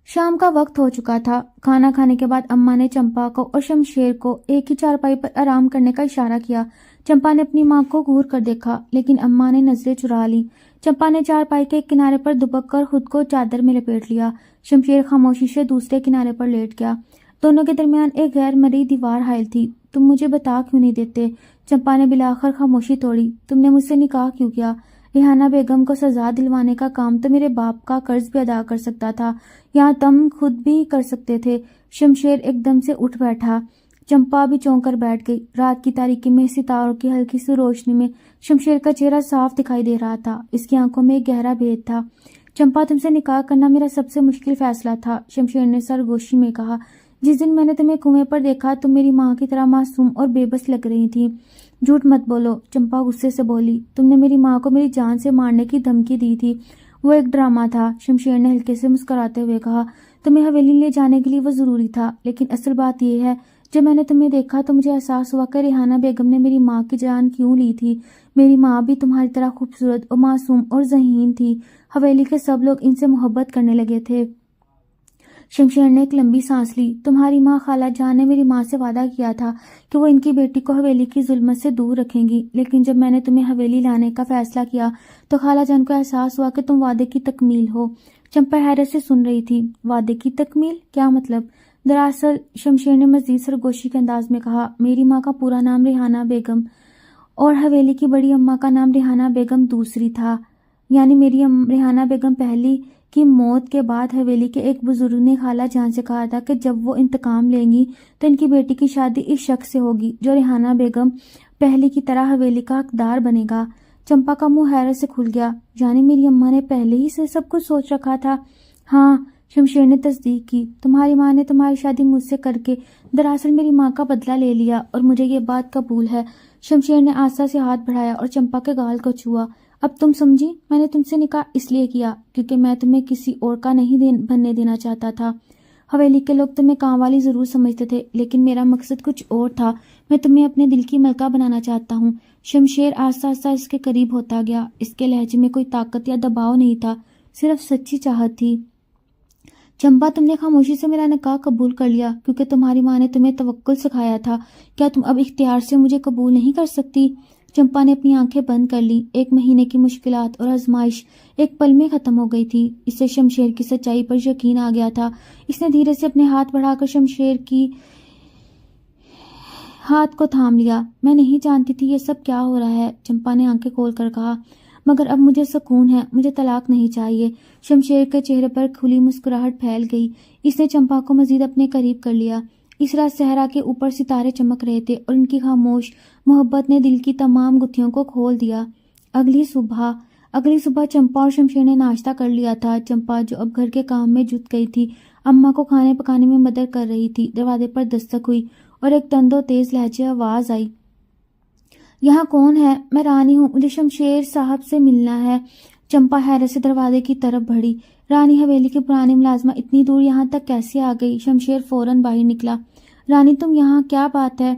S1: شام کا وقت ہو چکا تھا۔ کھانا کھانے کے بعد اماں نے چمپا کو اور شمشیر کو ایک ہی چارپائی پر آرام کرنے کا اشارہ کیا۔ چمپا نے اپنی ماں کو گھور کر دیکھا، لیکن اماں نے نظریں چرا لیں۔ چمپا نے چارپائی کے ایک کنارے پر دبک کر خود کو چادر میں لپیٹ لیا۔ شمشیر خاموشی سے دوسرے کنارے پر لیٹ گیا۔ دونوں کے درمیان ایک غیر مرئی دیوار حائل تھی۔ تم مجھے بتا کیوں نہیں دیتے؟ چمپا نے بلاخر خاموشی توڑی۔ تم نے مجھ سے نکاح کیوں کیا؟ ریحانہ بیگم کو سزا دلوانے کا کام تو میرے باپ کا قرض بھی ادا کر سکتا تھا، یہاں تم خود بھی کر سکتے تھے۔ شمشیر ایک دم سے اٹھ بیٹھا۔ چمپا بھی چونک کر بیٹھ گئی۔ رات کی تاریکی میں ستاروں کی ہلکی سی روشنی میں شمشیر کا چہرہ صاف دکھائی دے رہا تھا۔ اس کی آنکھوں میں ایک گہرا بھید تھا۔ چمپا، تم سے نکاح کرنا میرا سب سے مشکل فیصلہ تھا، شمشیر نے سرگوشی میں کہا۔ جس دن میں نے تمہیں کنویں پر دیکھا تم میری ماں کی طرح معصوم اور بے بس لگ رہی تھی۔ جھوٹ مت بولو، چمپا غصے سے بولی۔ تم نے میری ماں کو میری جان سے مارنے کی دھمکی دی تھی، وہ ایک ڈرامہ تھا، شمشیر نے ہلکے سے مسکراتے ہوئے کہا۔ تمہیں حویلی لے جانے کے لیے وہ ضروری تھا، لیکن اصل بات یہ ہے جب میں نے تمہیں دیکھا تو مجھے احساس ہوا کہ ریحانہ بیگم نے میری ماں کی جان کیوں لی تھی۔ میری ماں بھی تمہاری طرح خوبصورت اور معصوم اور ذہین تھی۔ حویلی کے سب لوگ ان سے محبت کرنے لگے تھے۔ شمشیر نے ایک لمبی سانس لی۔ تمہاری ماں خالہ جان نے میری ماں سے وعدہ کیا تھا کہ وہ ان کی بیٹی کو حویلی کی ظلمت سے دور رکھیں گی، لیکن جب میں نے تمہیں حویلی لانے کا فیصلہ کیا تو خالہ جان کو احساس ہوا کہ تم وعدے کی تکمیل ہو۔ چمپا حیرت سے سن رہی تھی۔ وعدے کی تکمیل؟ کیا مطلب؟ دراصل، شمشیر نے مزید سرگوشی کے انداز میں کہا، میری ماں کا پورا نام ریحانہ بیگم اور حویلی کی بڑی اماں کا نام ریحانہ بیگم دوسری تھا، یعنی میری ریحانہ بیگم پہلی کی موت کے بعد حویلی کے ایک بزرگ نے خالہ جان سے کہا تھا کہ جب وہ انتقام لیں گی تو ان کی بیٹی کی شادی اس شخص سے ہوگی جو ریحانہ بیگم پہلی کی طرح حویلی کا حقدار بنے گا۔ چمپا کا منہ حیرت سے کھل گیا۔ یعنی میری اماں نے پہلے ہی سے سب کچھ سوچ رکھا تھا؟ ہاں، شمشیر نے تصدیق کی۔ تمہاری ماں نے تمہاری شادی مجھ سے کر کے دراصل میری ماں کا بدلہ لے لیا اور مجھے یہ بات قبول ہے۔ شمشیر نے آہستہ سے ہاتھ بڑھایا اور چمپا کے گال کو چھوا۔ اب تم سمجھی؟ میں نے تم سے نکاح اس لیے کیا کیونکہ میں تمہیں کسی اور کا نہیں بننے دینا چاہتا تھا۔ حویلی کے لوگ تمہیں کام والی ضرور سمجھتے تھے، لیکن میرا مقصد کچھ اور تھا۔ میں تمہیں اپنے دل کی ملکہ بنانا چاہتا ہوں۔ شمشیر آہستہ آہستہ اس کے قریب ہوتا گیا۔ اس کے لہجے میں کوئی طاقت یا دباؤ نہیں تھا، صرف سچی چاہت تھی۔ چمپا، تم نے خاموشی سے میرا نکاح قبول کر لیا کیونکہ تمہاری ماں نے تمہیں توکل سکھایا تھا۔ کیا تم اب اختیار سے مجھے قبول نہیں کر سکتی؟ چمپا نے اپنی آنکھیں بند کر لیں۔ 1 مہینے کی مشکلات اور آزمائش ایک پل میں ختم ہو گئی تھی۔ اس سے شمشیر کی سچائی پر یقین آ گیا تھا۔ اس نے دھیرے سے اپنے ہاتھ بڑھا کر شمشیر کی ہاتھ کو تھام لیا۔ میں نہیں جانتی تھی یہ سب کیا ہو رہا ہے، چمپا نے آنکھیں کھول کر کہا، مگر اب مجھے سکون ہے، مجھے طلاق نہیں چاہیے۔ شمشیر کے چہرے پر کھلی مسکراہٹ پھیل گئی۔ اس نے چمپا کو مزید اپنے قریب کر لیا۔ اس رات صحرا کے اوپر ستارے چمک رہے تھے اور ان کی خاموش محبت نے دل کی تمام گتھیوں کو کھول دیا۔ اگلی صبح چمپا اور شمشیر نے ناشتہ کر لیا تھا۔ چمپا جو اب گھر کے کام میں جٹ گئی تھی، اماں کو کھانے پکانے میں مدد کر رہی تھی۔ دروازے پر دستک ہوئی اور ایک تند و تیز لہجے آواز آئی، یہاں کون ہے؟ میں رانی ہوں، مجھے شمشیر صاحب سے ملنا ہے۔ چمپا حیرت سے دروازے کی طرف بڑھی۔ رانی حویلی کی پرانی ملازمہ اتنی دور یہاں تک کیسے آ گئی؟ شمشیر فوراً باہر نکلا۔ رانی، تم یہاں، کیا بات ہے؟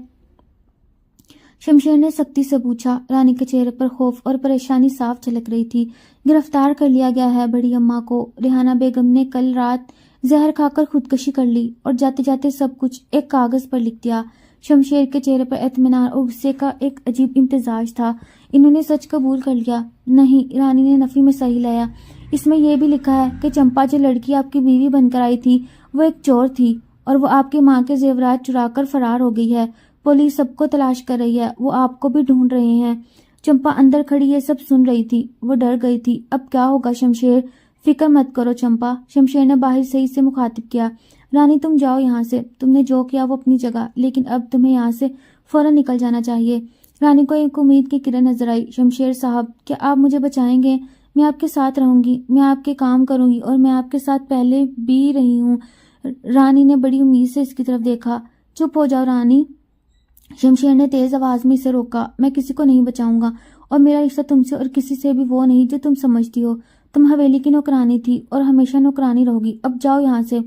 S1: شمشیر نے سختی سے پوچھا۔ رانی کے چہرے پر خوف اور پریشانی صاف جھلک رہی تھی۔ گرفتار کر لیا گیا ہے بڑی اماں کو۔ ریحانہ بیگم نے کل رات زہر کھا کر خودکشی کر لی اور جاتے جاتے سب کچھ ایک کاغذ پر لکھ دیا۔ شمشیر کے چہرے پر اطمینان اور غصے کا ایک عجیب امتزاج تھا۔ انہوں نے سچ قبول کر لیا؟ نہیں، رانی نے نفی میں صحیح لایا۔ اس میں یہ بھی لکھا ہے کہ چمپا جو لڑکی آپ کی بیوی بن کر آئی تھی وہ ایک چور تھی اور وہ آپ کی ماں کے زیورات چرا کر فرار ہو گئی ہے۔ پولیس سب کو تلاش کر رہی ہے، وہ آپ کو بھی ڈھونڈ رہے ہیں۔ چمپا اندر کھڑی یہ سب سن رہی تھی۔ وہ ڈر گئی تھی۔ اب کیا ہوگا شمشیر؟ فکر مت کرو چمپا، شمشیر نے باہر سے اسے مخاطب کیا۔ رانی، تم جاؤ یہاں سے، تم نے جو کیا وہ اپنی جگہ، لیکن اب تمہیں یہاں سے فوراً نکل جانا چاہیے۔ رانی کو ایک امید کی کرن نظر آئی۔ شمشیر صاحب، کیا آپ مجھے بچائیں گے؟ میں آپ کے ساتھ رہوں گی، میں آپ کے کام کروں گی اور میں آپ کے ساتھ پہلے بھی رہی ہوں۔ رانی نے بڑی امید سے اس کی طرف دیکھا۔ چپ ہو جاؤ رانی، شمشیر نے تیز آواز میں اسے روکا۔ میں کسی کو نہیں بچاؤں گا اور میرا رشتہ تم سے اور کسی سے بھی وہ نہیں جو تم سمجھتی ہو۔ تم حویلی کی نوکرانی تھی اور ہمیشہ نوکرانی رہو گی۔ اب جاؤ یہاں سے۔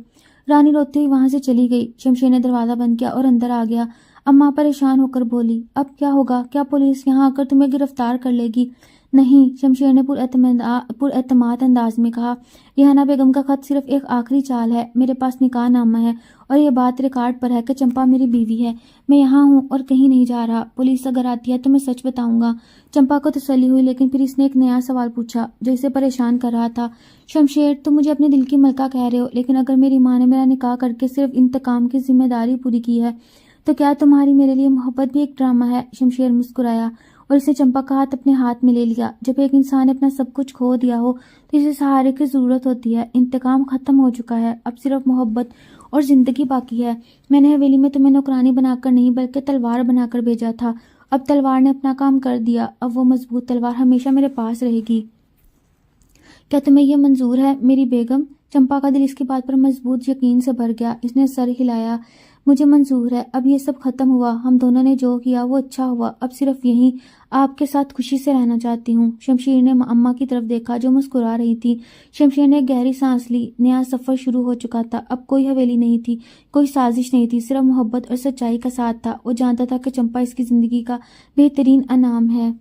S1: رانی روتی ہوئی وہاں سے چلی گئی۔ شمشیر نے دروازہ بند کیا اور اندر آ گیا۔ اماں پریشان ہو کر بولی، اب کیا ہوگا؟ کیا پولیس یہاں آ کر تمہیں گرفتار کر لے گی؟ نہیں، شمشیر نے پر اعتماد انداز میں کہا، ریحانہ بیگم کا خط صرف ایک آخری چال ہے، میرے پاس نکاح نامہ ہے اور یہ بات ریکارڈ پر ہے کہ چمپا میری بیوی ہے، میں یہاں ہوں اور کہیں نہیں جا رہا، پولیس اگر آتی ہے تو میں سچ بتاؤں گا۔ چمپا کو تسلی ہوئی، لیکن پھر اس نے ایک نیا سوال پوچھا جو اسے پریشان کر رہا تھا، شمشیر تم مجھے اپنے دل کی ملکہ کہہ رہے ہو، لیکن اگر میری ماں نے میرا نکاح کر کے صرف انتقام کی ذمہ داری پوری کی ہے تو کیا تمہاری میرے لیے محبت بھی ایک ڈرامہ ہے؟ شمشیر مسکرایا اور اس نے چمپا کا ہاتھ اپنے ہاتھ میں لے لیا۔ جب ایک انسان نے اپنا سب کچھ کھو دیا ہو تو اسے سہارے کی ضرورت ہوتی ہے، انتقام ختم ہو چکا ہے، اب صرف محبت اور زندگی باقی ہے۔ میں نے حویلی میں تمہیں نوکرانی بنا کر نہیں بلکہ تلوار بنا کر بھیجا تھا، اب تلوار نے اپنا کام کر دیا، اب وہ مضبوط تلوار ہمیشہ میرے پاس رہے گی۔ کیا تمہیں یہ منظور ہے میری بیگم؟ چمپا کا دل اس کی بات پر مضبوط یقین سے بھر گیا، اس نے سر ہلایا، مجھے منظور ہے، اب یہ سب ختم ہوا، ہم دونوں نے جو کیا وہ اچھا ہوا، اب صرف یہیں آپ کے ساتھ خوشی سے رہنا چاہتی ہوں۔ شمشیر نے اماں کی طرف دیکھا جو مسکرا رہی تھی۔ شمشیر نے ایک گہری سانس لی، نیا سفر شروع ہو چکا تھا، اب کوئی حویلی نہیں تھی، کوئی سازش نہیں تھی، صرف محبت اور سچائی کا ساتھ تھا۔ وہ جانتا تھا کہ چمپا اس کی زندگی کا بہترین انعام ہے۔